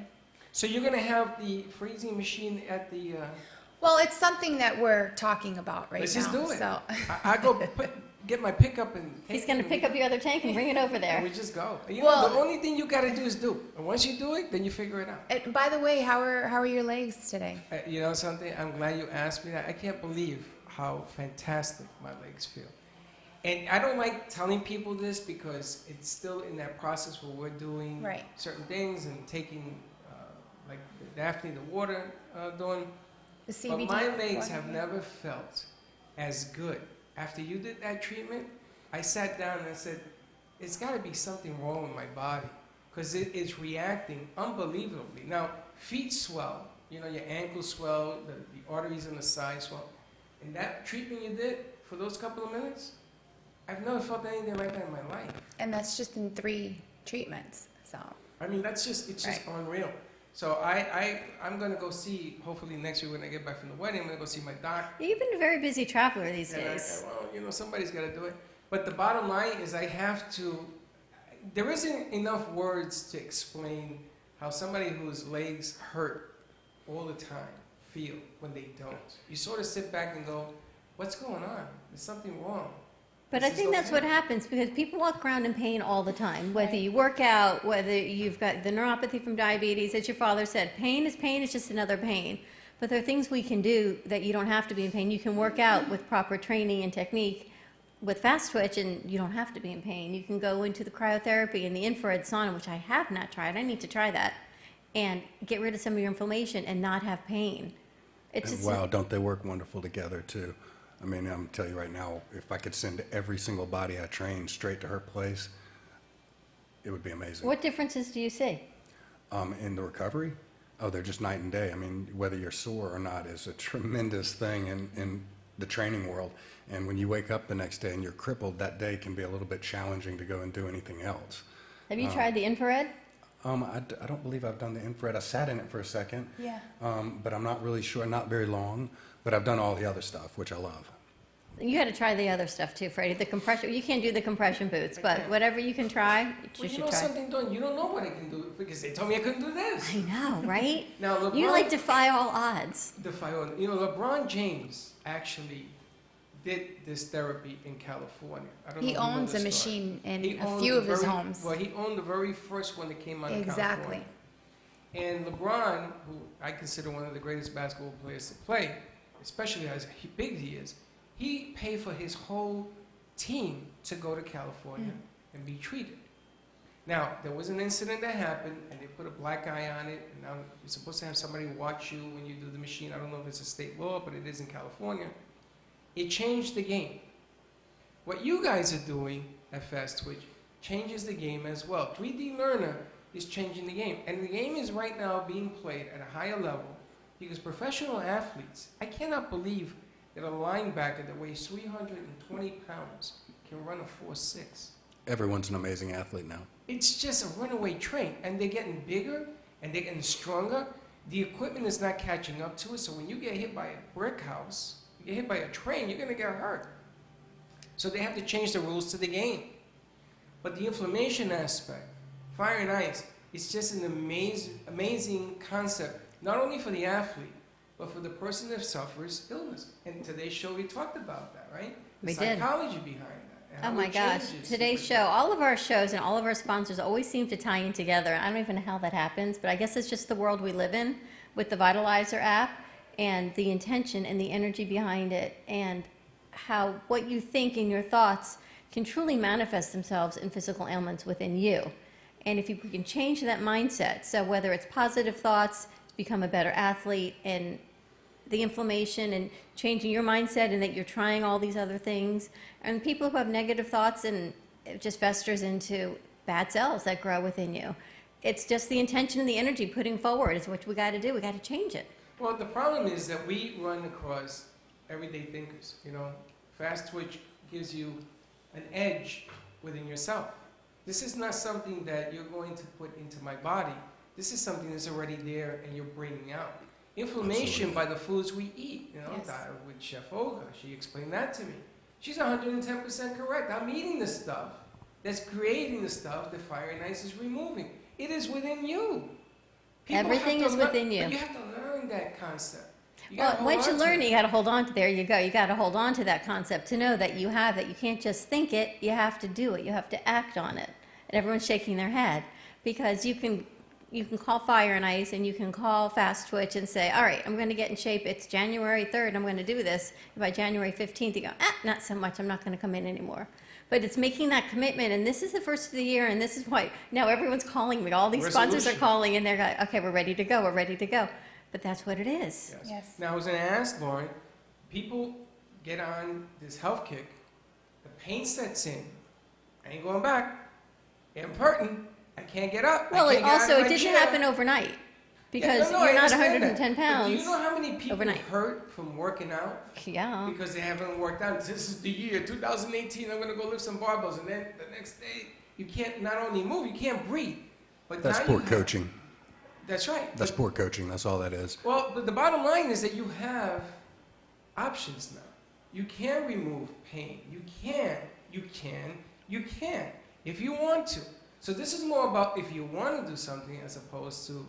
So you're going to have the freezing machine at the... Well, it's something that we're talking about right Let's now. just do it. So. I go get my pickup and... He's going to pick up your other tank and bring it over there. And we just go. You know, the only thing you got to do is do. And once you do it, then you figure it out. And by the way, how are your legs today? You know something? I'm glad you asked me that. I can't believe how fantastic my legs feel. And I don't like telling people this because it's still in that process where we're doing certain things and taking, like Daphne, the water doing. The CBD. But my legs have never felt as good. After you did that treatment, I sat down and I said, it's got to be something wrong with my body because it is reacting unbelievably. Now, feet swell, you know, your ankles swell, the arteries on the side swell. And that treatment you did for those couple of minutes, I've never felt anything like that in my life. And that's just in 3 treatments, so. I mean, it's just unreal. So I'm going to go see, hopefully next week when I get back from the wedding, I'm going to go see my doc. You've been a very busy traveler these days. Well, you know, somebody's got to do it. But the bottom line is I have to, there isn't enough words to explain how somebody whose legs hurt all the time feel when they don't. You sort of sit back and go, what's going on? There's something wrong. But I think that's what happens because people walk around in pain all the time. Whether you work out, whether you've got the neuropathy from diabetes, as your father said, pain, it's just another pain. But there are things we can do that you don't have to be in pain. You can work out with proper training and technique with fast twitch and you don't have to be in pain. You can go into the cryotherapy and the infrared sauna, which I have not tried. I need to try that. And get rid of some of your inflammation and not have pain. It's and wow, don't they work wonderful together too? I mean, I'm telling you right now, if I could send every single body I train straight to her place, it would be amazing. What differences do you see? In the recovery? Oh, they're just night and day. I mean, whether you're sore or not is a tremendous thing in the training world. And when you wake up the next day and you're crippled, that day can be a little bit challenging to go and do anything else. Have you tried the infrared? I don't believe I've done the infrared. I sat in it for a second. Yeah. But I'm not really sure, not very long. But I've done all the other stuff, which I love. You got to try the other stuff too, Freddie. The compression, you can't do the compression boots, but whatever you can try, you should try. Something, Dawn, you don't know what I can do because they told me I couldn't do this. I know, right? Now, LeBron, you like defy all odds. Defy all. You know, LeBron James actually did this therapy in California. I don't know he owns a machine in a few of his homes. Well, he owned the very first one that came out of California. Exactly. And LeBron, who I consider one of the greatest basketball players to play, especially as big he is, he paid for his whole team to go to California and be treated. Now, there was an incident that happened, and they put a black eye on it, and now you're supposed to have somebody watch you when you do the machine. I don't know if it's a state law, but it is in California. It changed the game. What you guys are doing at Fast Twitch changes the game as well. 3D Learner is changing the game, and the game is right now being played at a higher level because professional athletes, I cannot believe that a linebacker that weighs 320 pounds can run a 4.6. Everyone's an amazing athlete now. It's just a runaway train, and they're getting bigger, and they're getting stronger. The equipment is not catching up to it, so when you get hit by a brick house, you get hit by a train, you're going to get hurt. So they have to change the rules to the game. But the inflammation aspect, fire and ice, it's just an amazing concept, not only for the athlete, but for the person that suffers illness. And today's show, we talked about that, right? The psychology behind that. Oh my gosh, today's show, all of our shows and all of our sponsors always seem to tie in together. I don't even know how that happens, but I guess it's just the world we live in with the Vitalizer app and the intention and the energy behind it and how what you think and your thoughts can truly manifest themselves in physical ailments within you. And if you can change that mindset, so whether it's positive thoughts, become a better athlete, and the inflammation and changing your mindset and that you're trying all these other things, and people who have negative thoughts and it just festers into bad cells that grow within you. It's just the intention and the energy putting forward is what we got to do. We got to change it. Well, the problem is that we run across everyday thinkers. You know, Fast Twitch gives you an edge within yourself. This is not something that you're going to put into my body. This is something that's already there and you're bringing out. Inflammation by the foods we eat. You know, with Chef Olga, she explained that to me. She's 110% correct. I'm eating the stuff that's creating the stuff that fire and ice is removing. It is within you. Everything is within you. But you have to learn that concept. Well, once you learn it, you got to hold on to. There you go. You got to hold on to that concept to know that you have it. You can't just think it. You have to do it. You have to act on it. And everyone's shaking their head because you can call Fire and Ice and you can call Fast Twitch and say, all right, I'm going to get in shape. It's January 3rd. I'm going to do this. And by January 15th, you go, not so much. I'm not going to come in anymore. But it's making that commitment, and this is the first of the year, and this is why now everyone's calling me. All these sponsors are calling, and they're like, okay, we're ready to go. We're ready to go. But that's what it is. Yes. Now, I was going to ask, Lauren, people get on this health kick, the pain sets in. I ain't going back. I'm hurting. I can't get up. Well, I it can't get out also, of it my didn't chair. happen overnight because I you're not understand 110 that. But pounds do you know how many people overnight. hurt from working out? Yeah. Because they haven't worked out. This is the year, 2018, I'm going to go lift some barbells. And then the next day, you can't not only move, you can't breathe. But That's now poor you have- coaching. That's right. That's poor coaching. That's all that is. Well, but the bottom line is that you have options now. You can remove pain. You can. If you want to. So this is more about if you want to do something as opposed to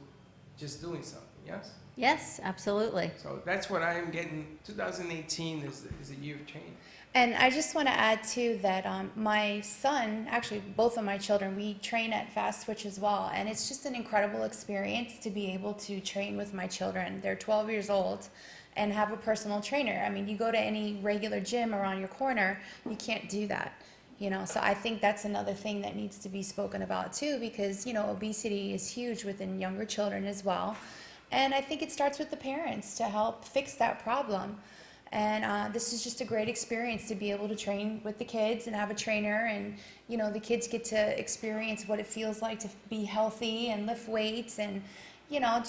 just doing something, yes? Yes, absolutely. So that's what I am getting. 2018 is a year of change. And I just want to add too that my son, actually both of my children, we train at Fast Twitch as well, and it's just an incredible experience to be able to train with my children. They're 12 years old and have a personal trainer. I mean, you go to any regular gym around your corner, you can't do that. So I think that's another thing that needs to be spoken about too, because obesity is huge within younger children as well, and I think it starts with the parents to help fix that problem. And this is just a great experience to be able to train with the kids and have a trainer, and the kids get to experience what it feels like to be healthy and lift weights and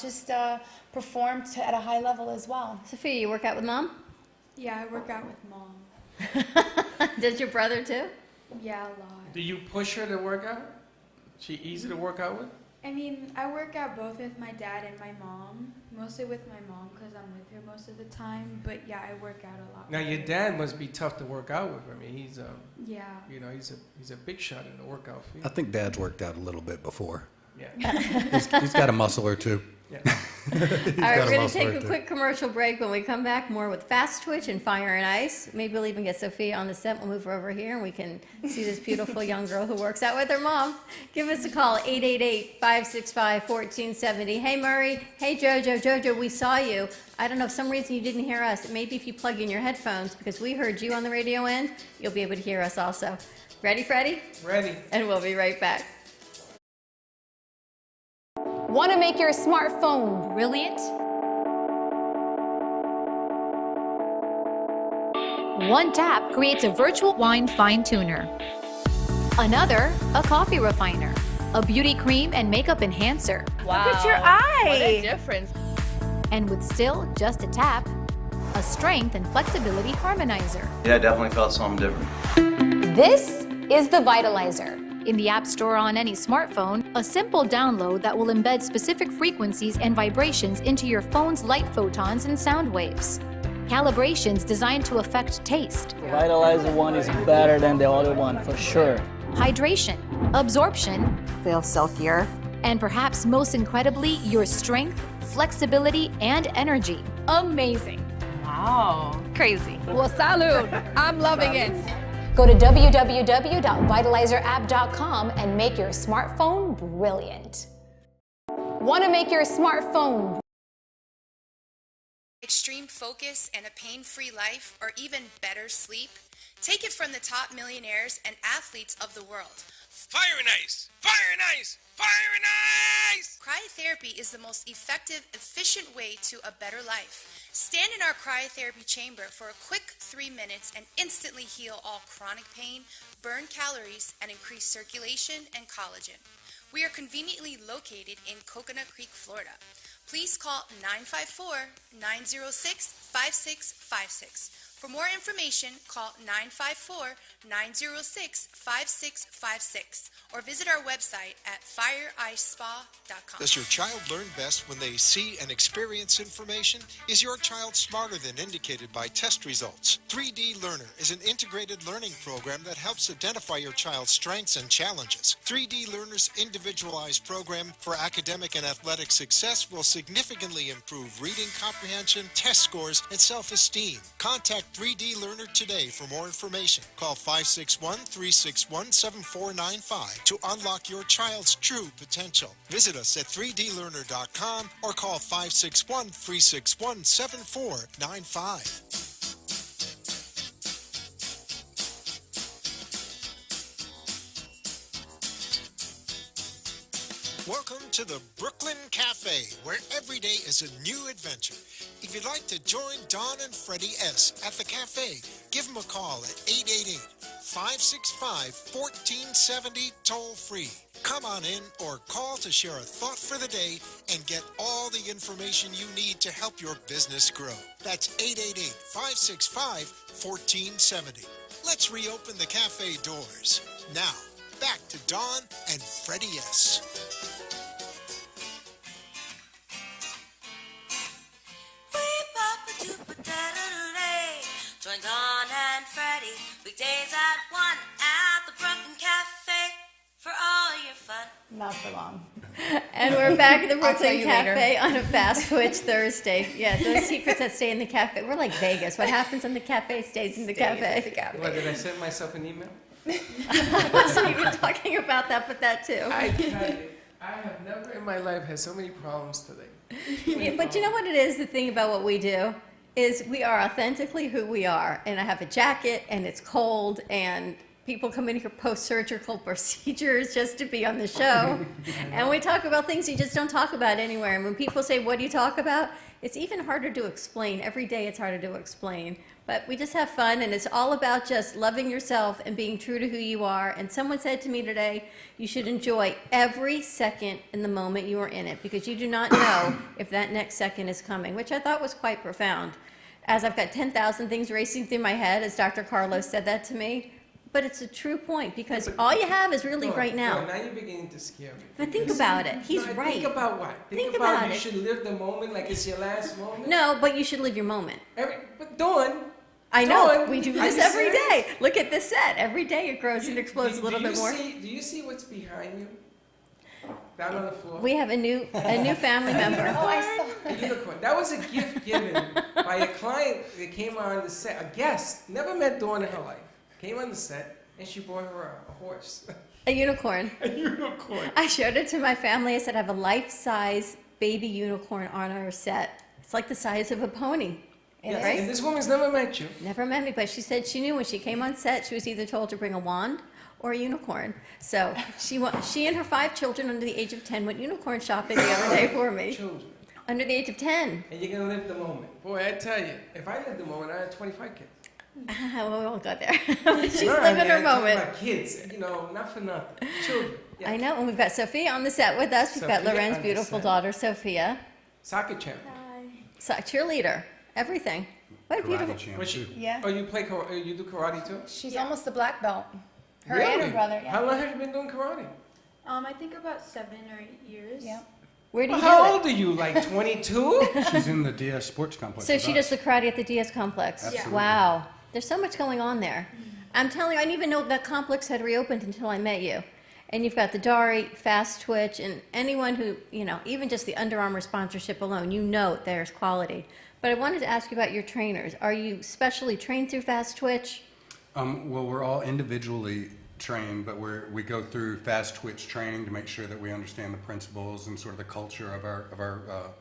just perform at a high level as well. Sophia, you work out with mom? Yeah, I work out with mom. Does your brother too? Yeah, a lot. Do you push her to work out? She easy to work out with? I mean, I work out both with my dad and my mom. Mostly with my mom because I'm with her most of the time. But yeah, I work out a lot. Now your dad must be tough to work out with. I mean, he's yeah. He's a big shot in the workout field. I think Dad's worked out a little bit before. Yeah. He's got a muscle or two. Yeah. All right, we're going to take a quick commercial break. When we come back, more with Fast Twitch and Fire and Ice. Maybe we'll even get Sophia on the set. We'll move her over here, and we can see this beautiful young girl who works out with her mom. Give us a call, 888-565-1470. Hey, Murray. Hey, Jojo. Jojo, we saw you. I don't know, for some reason you didn't hear us. Maybe if you plug in your headphones, because we heard you on the radio end, you'll be able to hear us also. Ready, Freddy? Ready. And we'll be right back. Want to make your smartphone brilliant? One tap creates a virtual wine fine tuner. Another, a coffee refiner. A beauty cream and makeup enhancer. Wow. Look at your eye. What a difference. And with still just a tap, a strength and flexibility harmonizer. Yeah, I definitely felt something different. This is the Vitalizer. In the App Store on any smartphone, a simple download that will embed specific frequencies and vibrations into your phone's light photons and sound waves. Calibrations designed to affect taste. The Vitalizer one is better than the other one, for sure. Hydration, absorption, feel silkier, and perhaps most incredibly, your strength, flexibility, and energy. Amazing. Wow. Crazy. Well, salud. I'm loving it. Go to www.vitalizerapp.com and make your smartphone brilliant. Want to make your smartphone extreme focus and a pain-free life, or even better sleep? Take it from the top millionaires and athletes of the world. Fire and ice! Fire and ice! Fire and ice! Cryotherapy is the most effective, efficient way to a better life. Stand in our cryotherapy chamber for a quick 3 minutes and instantly heal all chronic pain, burn calories, and increase circulation and collagen. We are conveniently located in Coconut Creek, Florida. Please call 954-906-5656 For more information, call 954-906-5656 or visit our website at fireicespa.com. Does your child learn best when they see and experience information? Is your child smarter than indicated by test results? 3D Learner is an integrated learning program that helps identify your child's strengths and challenges. 3D Learner's individualized program for academic and athletic success will significantly improve reading comprehension, test scores, and self-esteem. Contact 3D Learner today for more information. Call 561-361-7495 to unlock your child's true potential. Visit us at 3dlearner.com or call 561-361-7495. Welcome to the Brooklyn Cafe, where every day is a new adventure. If you'd like to join Don and Freddy S. at the cafe, give them a call at 888-565-1470 toll-free. Come on in or call to share a thought for the day and get all the information you need to help your business grow. That's 888-565-1470. Let's reopen the cafe doors. Now, back to Don and Freddy S. Join Don and Freddy weekdays at 1 at the Brooklyn Cafe for all your fun. Not for long. And we're back at the Brooklyn Cafe on a Fast Twitch Thursday. Yeah, those secrets that stay in the cafe. We're like Vegas. What happens in the cafe stays in the cafe. What, did I send myself an email? I wasn't even talking about that, but that too. I have never in my life had so many problems today. Yeah, but you know what it is, the thing about what we do? Is we are authentically who we are. And I have a jacket, and it's cold, and people come in here post-surgical procedures just to be on the show. And we talk about things you just don't talk about anywhere. And when people say, what do you talk about? It's even harder to explain. Every day it's harder to explain. But we just have fun, and it's all about just loving yourself and being true to who you are. And someone said to me today, you should enjoy every second in the moment you are in it, because you do not know if that next second is coming, which I thought was quite profound. As I've got 10,000 things racing through my head, as Dr. Carlos said that to me. But it's a true point, because all you have is really right now. Now you're beginning to scare me. But think about it. He's right. Think about what? Think about you it. should live the moment like it's your last moment. No, but you should live your moment. But Dawn. I know. We do this every day. Look at this set. Every day it grows and explodes a little bit more. Do you see what's behind you? Down on the floor. We have a new family member. Oh, I saw a unicorn. That was a gift given by a client that came on the set. A guest, never met Dawn in her life, came on the set, and she brought her a horse. A unicorn. A unicorn. I showed it to my family. I said, I have a life-size baby unicorn on our set. It's like the size of a pony. Yes. Right? And this woman's never met you. Never met me, but she said she knew when she came on set, she was either told to bring a wand or a unicorn. So she and her 5 children under the age of 10 went unicorn shopping the other day for me. Children. Under the age of 10. And you're going to live the moment. Boy, I tell you, if I lived the moment, I had 25 kids. We won't go there. She's living her moment. About kids, not for nothing. Children. Yeah. I know, and we've got Sophia on the set with us. We've got Loren's beautiful daughter, Sophia. Soccer champion. Cheerleader. Everything. What a beautiful. Yeah. Oh, you you do karate too? She's almost a black belt. Her really? and her brother. Yeah. How long have you been doing karate? I think about 7 or 8 years. Yeah. Where do you How do it? old are you? Like 22? She's in the DS Sports Complex. So she does the karate at the DS Complex. Absolutely. Wow. There's so much going on there. I'm telling you, I didn't even know that complex had reopened until I met you. And you've got the Dari, Fast Twitch, and anyone who, even just the Under Armour sponsorship alone, there's quality. But I wanted to ask you about your trainers. Are you specially trained through Fast Twitch? Well, we're all individually trained, but we go through Fast Twitch training to make sure that we understand the principles and sort of the culture of our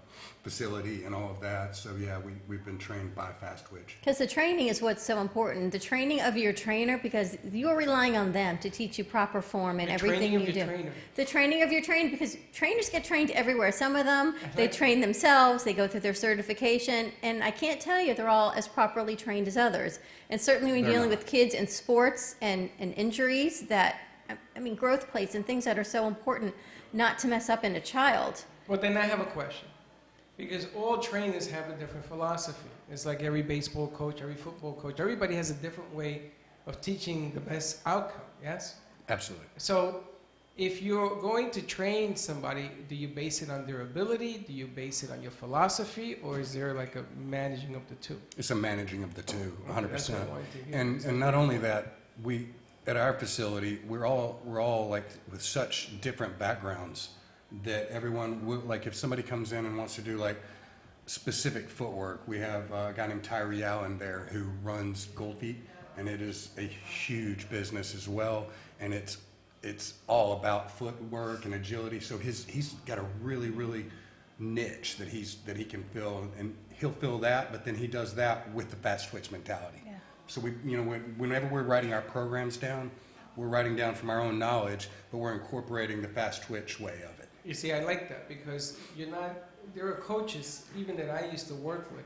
facility and all of that. So yeah, we've been trained by Fast Twitch. Because the training is what's so important. The training of your trainer, because you're relying on them to teach you proper form in everything you do. The training of your trainer, because trainers get trained everywhere. Some of them, they train themselves, they go through their certification, and I can't tell you they're all as properly trained as others. And certainly when you're dealing with kids in sports and injuries growth plates and things that are so important not to mess up in a child. Well, then I have a question. Because all trainers have a different philosophy. It's like every baseball coach, every football coach, everybody has a different way of teaching the best outcome, yes? Absolutely. So if you're going to train somebody, do you base it on their ability? Do you base it on your philosophy? Or is there like a managing of the two? It's a managing of the two, 100%. That's what I wanted to hear. And not only that, we at our facility, we're all like with such different backgrounds that everyone will, like if somebody comes in and wants to do like specific footwork, we have a guy named Tyree Allen there who runs Gold Feet, and it is a huge business as well, and it's all about footwork and agility. So he's got a really niche that he can fill, and he'll fill that, but then he does that with the fast twitch mentality. Yeah. So whenever we're writing our programs down, we're writing down from our own knowledge, but we're incorporating the fast twitch way of it. You see, I like that because there are coaches, even that I used to work with,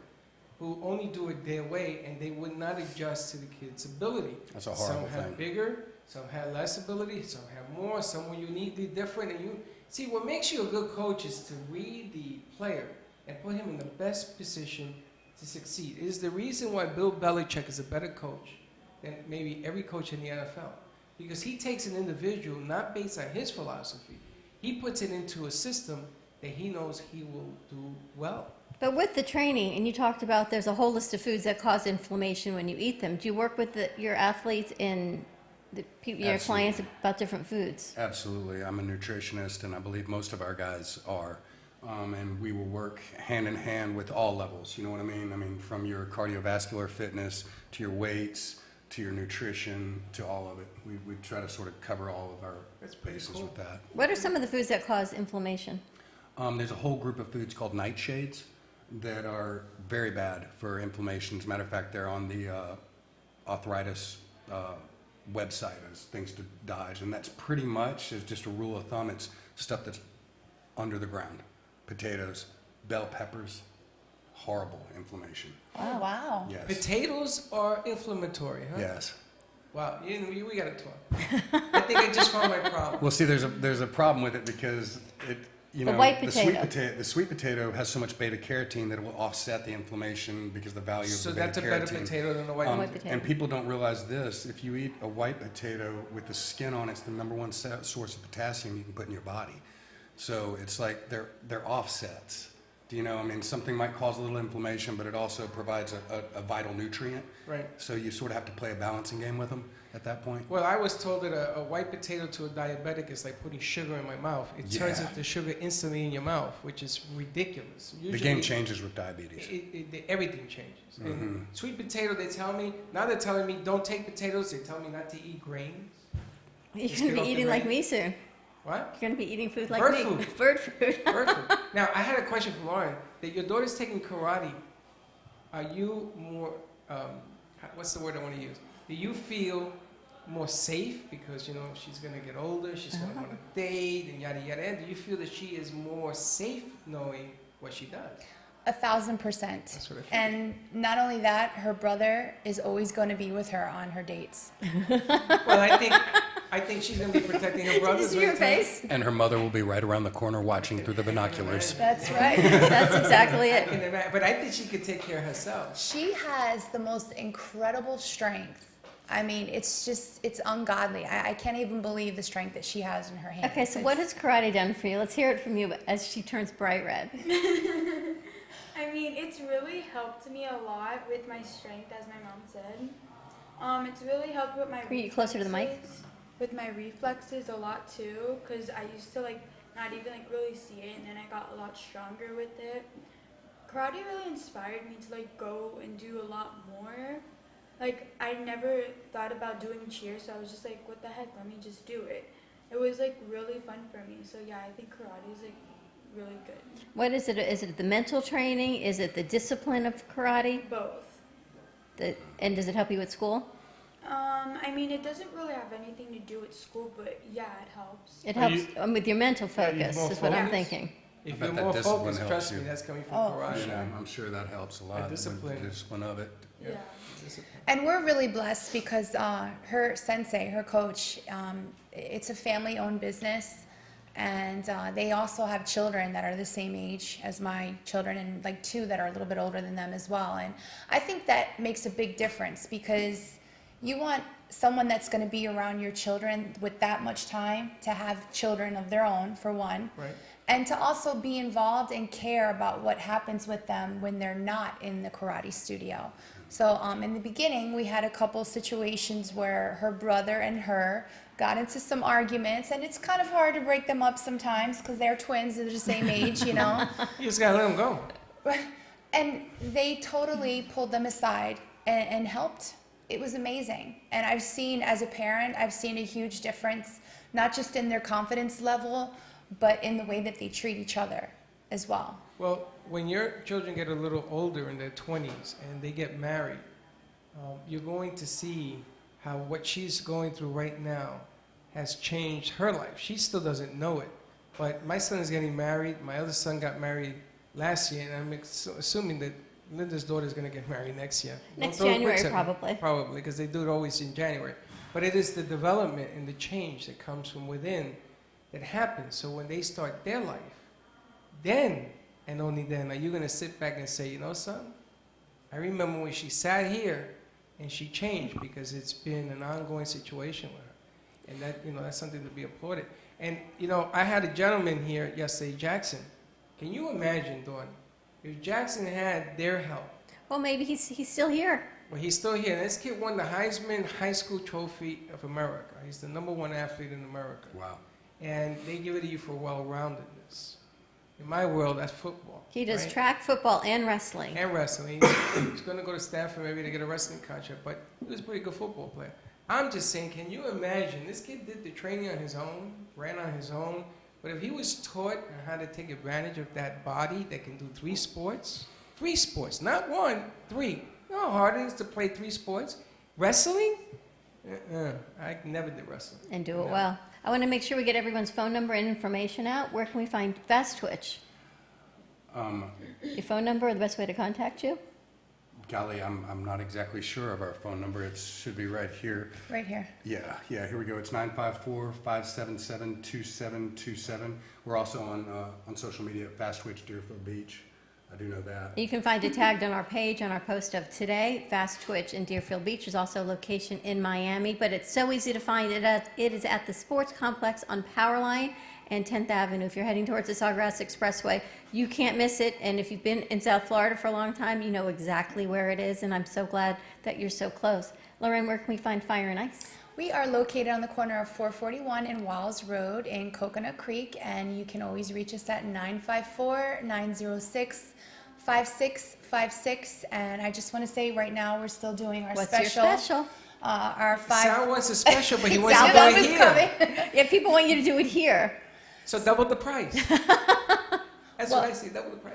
who only do it their way and they would not adjust to the kid's ability. That's a horrible Some have thing. bigger, some have less ability, some have more, some were uniquely different. And you see, what makes you a good coach is to read the player and put him in the best position to succeed. It is the reason why Bill Belichick is a better coach than maybe every coach in the NFL. Because he takes an individual not based on his philosophy, he puts it into a system that he knows he will do well. But with the training, and you talked about there's a whole list of foods that cause inflammation when you eat them. Do you work with your athletes and your clients about different foods? Absolutely. I'm a nutritionist, and I believe most of our guys are. And we will work hand in hand with all levels. You know what I mean? I mean, from your cardiovascular fitness to your weights to your nutrition to all of it. We try to sort of cover all of our bases with that. What are some of the foods that cause inflammation? There's a whole group of foods called nightshades that are very bad for inflammation. As a matter of fact, they're on the arthritis website as things to dodge. And that's pretty much, as just a rule of thumb, it's stuff that's under the ground. Potatoes, bell peppers, horrible inflammation. Oh, wow. Yes. Potatoes are inflammatory, huh? Yes. Wow, we got to talk. I think I just found my problem. Well, see, there's a problem with it because The white potato. The sweet potato has so much beta carotene that it will offset the inflammation because the value of the beta carotene. So that's a better potato than a white potato. And people don't realize this. If you eat a white potato with the skin on it, it's the number one source of potassium you can put in your body. So it's like they're offsets. Do you know? I mean, something might cause a little inflammation, but it also provides a vital nutrient. Right. So you sort of have to play a balancing game with them at that point. Well, I was told that a white potato to a diabetic is like putting sugar in my mouth. It turns into sugar instantly in your mouth, which is ridiculous. Usually, the game changes with diabetes. Everything changes. Mm-hmm. And sweet potato, they're telling me don't take potatoes. They tell me not to eat grains. You're going to be eating like me soon. What? You're going to be eating food like Bird me. Food. Bird food. Bird food. Now, I had a question for Lauren. That your daughter's taking karate. Are you more, what's the word I want to use? Do you feel more safe because, she's going to get older, she's going to want to date and yada, yada. And do you feel that she is more safe knowing what she does? 1,000%. And not only that, her brother is always going to be with her on her dates. Well, I think she's going to be protecting her brother. Did you see her face? And her mother will be right around the corner watching through the binoculars. That's right. That's exactly it. But I think she could take care of herself. She has the most incredible strength. I mean, it's ungodly. I can't even believe the strength that she has in her hands. Okay, so what has karate done for you? Let's hear it from you as she turns bright red. I mean, it's really helped me a lot with my strength, as my mom said. It's really helped with my Are you closer to the mic? With my reflexes a lot too, because I used to not even really see it, and then I got a lot stronger with it. Karate really inspired me to go and do a lot more. I never thought about doing cheer, so I was just what the heck, let me just do it. It was really fun for me. So yeah, I think karate is really good. What is it? Is it the mental training? Is it the discipline of karate? Both. And does it help you at school? I mean, it doesn't really have anything to do with school, but yeah, it helps. It helps with your mental focus, is what I'm thinking. If you're more focused, trust me, that's coming from karate. Yeah, I'm sure that helps a lot. The discipline of it. Yeah. And we're really blessed because her sensei, her coach, it's a family-owned business. And they also have children that are the same age as my children, and like 2 that are a little bit older than them as well. And I think that makes a big difference, because you want someone that's going to be around your children with that much time to have children of their own, for one. Right. And to also be involved and care about what happens with them when they're not in the karate studio. So in the beginning, we had a couple situations where her brother and her got into some arguments, and it's kind of hard to break them up sometimes because they're twins, they're the same age, you know. You just gotta let them go. And they totally pulled them aside and helped. It was amazing. And I've seen, as a parent, I've seen a huge difference, not just in their confidence level, but in the way that they treat each other as well. Well, when your children get a little older, in their 20s, and they get married, you're going to see how what she's going through right now has changed her life. She still doesn't know it, but my son is getting married. My other son got married last year, and I'm assuming that Linda's daughter is going to get married next year. Next January, probably. Probably, because they do it always in January. But it is the development and the change that comes from within that happens. So when they start their life, then and only then are you going to sit back and say, you know, son, I remember when she sat here and she changed, because it's been an ongoing situation with her. And that, you know, that's something to be applauded. And, you know, I had a gentleman here yesterday, Jackson. Can you imagine, Dawn, if Jackson had their help? Well, maybe he's still here. Well, he's still here. This kid won the Heisman High School Trophy of America. He's the #1 athlete in America. Wow. And they give it to you for well-roundedness. In my world, that's football. He does right? track, football, and wrestling. And wrestling. He's going to go to Stanford maybe to get a wrestling contract, but he was a pretty good football player. I'm just saying, can you imagine? This kid did the training on his own, ran on his own, but if he was taught how to take advantage of that body that can do 3 sports, not 1, 3. You know how hard it is to play 3 sports? Wrestling? I never did wrestling. And do it well. I want to make sure we get everyone's phone number and information out. Where can we find Fast Twitch? Your phone number or the best way to contact you? Golly, I'm not exactly sure of our phone number. It should be right here. Right here. Yeah, here we go. It's 954-577-2727. We're also on social media at Fast Twitch Deerfield Beach. I do know that. You can find it tagged on our page on our post of today. Fast Twitch in Deerfield Beach is also a location in Miami, but it's so easy to find. It is at the Sports Complex on Powerline and 10th Avenue. If you're heading towards the Sawgrass Expressway, you can't miss it. And if you've been in South Florida for a long time, you know exactly where it is. And I'm so glad that you're so close. Lauren, where can we find Fire and Ice? We are located on the corner of 441 and Walls Road in Coconut Creek, and you can always reach us at 954-906-5656. And I just want to say right now we're still doing our special. What's your special? Our 5. Sal wants a special, but he wants to do it here. Yeah, people want you to do it here. So double the price. That's what I see, double the price.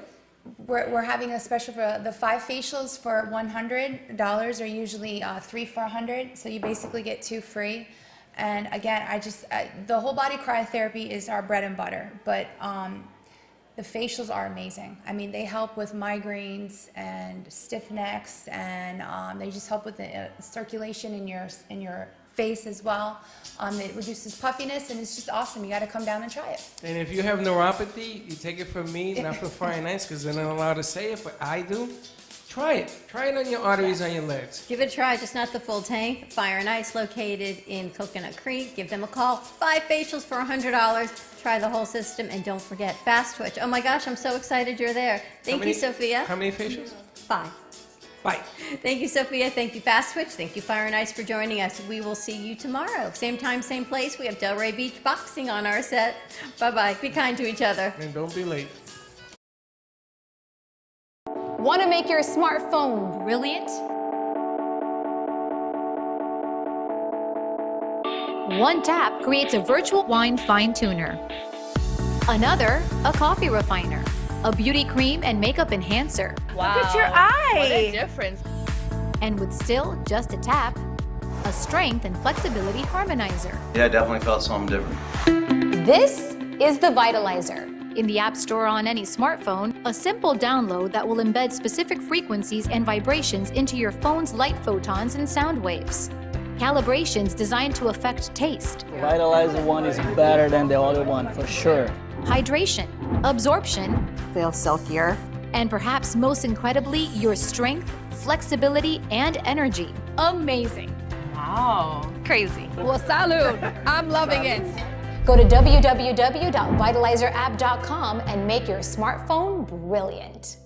We're having a special for the 5 facials for $100 are usually 3 for $100, so you basically get 2 free. And again, the whole body cryotherapy is our bread and butter, but the facials are amazing. I mean, they help with migraines and stiff necks, and they just help with the circulation in your face as well. It reduces puffiness, and it's just awesome. You got to come down and try it. And if you have neuropathy, you take it from me, not for Fire and Ice, because they're not allowed to say it, but I do. Try it. Try it on your arteries, on your legs. Give it a try, just not the full tank. Fire and Ice located in Coconut Creek. Give them a call. 5 facials for $100. Try the whole system, and don't forget Fast Twitch. Oh my gosh, I'm so excited you're there. Thank you, Sophia. How many facials? 5. Bye. Thank you, Sophia. Thank you, Fast Twitch. Thank you, Fire and Ice, for joining us. We will see you tomorrow. Same time, same place. We have Delray Beach Boxing on our set. Bye-bye. Be kind to each other. And don't be late. Want to make your smartphone brilliant? One tap creates a virtual wine fine tuner. Another, a coffee refiner. A beauty cream and makeup enhancer. Wow. Look at your eye. What a difference. And with still just a tap, a strength and flexibility harmonizer. Yeah, I definitely felt something different. This is the Vitalizer. In the App Store on any smartphone, a simple download that will embed specific frequencies and vibrations into your phone's light photons and sound waves. calibrations designed to affect taste, Vitalizer one is better than the other one for sure. hydration, absorption, Feel silkier. and perhaps most incredibly, your strength, flexibility, and energy. Amazing. Wow. Crazy. Well, salud. I'm loving it. Go to www.vitalizerapp.com and make your smartphone brilliant.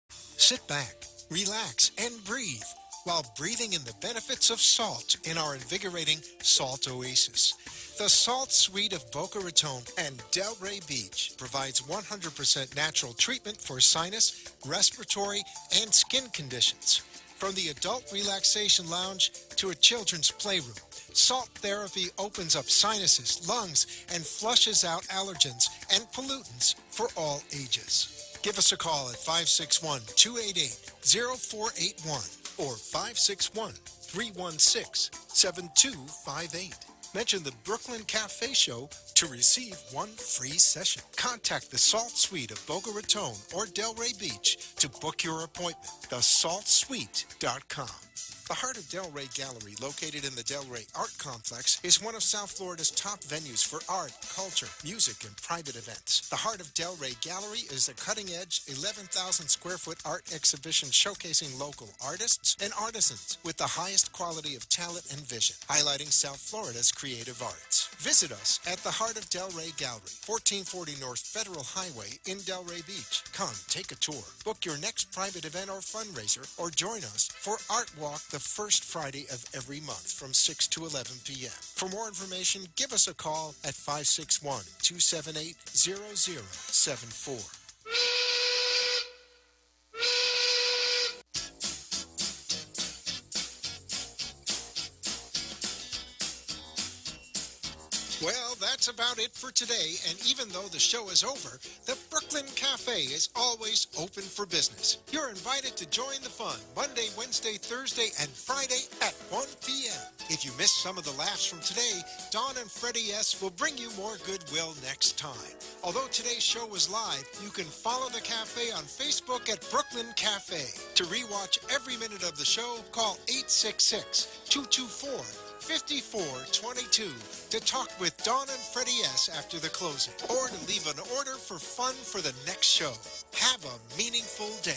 Sit back, relax, and breathe while breathing in the benefits of salt in our invigorating Salt Oasis. The Salt Suite of Boca Raton and Delray Beach provides 100% natural treatment for sinus, respiratory, and skin conditions. From the adult relaxation lounge to a children's playroom, salt therapy opens up sinuses, lungs, and flushes out allergens and pollutants for all ages. Give us a call at 561-288-0481 or 561-316-7258. Mention the Brooklyn Cafe Show to receive one free session. Contact the Salt Suite of Boca Raton or Delray Beach to book your appointment. TheSaltSuite.com. The Heart of Delray Gallery, located in the Delray Art Complex, is one of South Florida's top venues for art, culture, music, and private events. The Heart of Delray Gallery is a cutting-edge, 11,000 square foot art exhibition showcasing local artists and artisans with the highest quality of talent and vision, highlighting South Florida's creative arts. Visit us at the Heart of Delray Gallery, 1440 North Federal Highway in Delray Beach. Come, take a tour, book your next private event or fundraiser, or join us for Art Walk the first Friday of every month from 6 to 11 p.m. For more information, give us a call at 561-278-0074. Well, that's about it for today, and even though the show is over, the Brooklyn Cafe is always open for business. You're invited to join the fun Monday, Wednesday, Thursday, and Friday at 1 p.m. If you missed some of the laughs from today, Dawn and Freddy S. will bring you more goodwill next time. Although today's show was live, you can follow the cafe on Facebook at Brooklyn Cafe. To rewatch every minute of the show, call 866-224-5422 to talk with Dawn and Freddy S. after the closing, or to leave an order for fun for the next show. Have a meaningful day.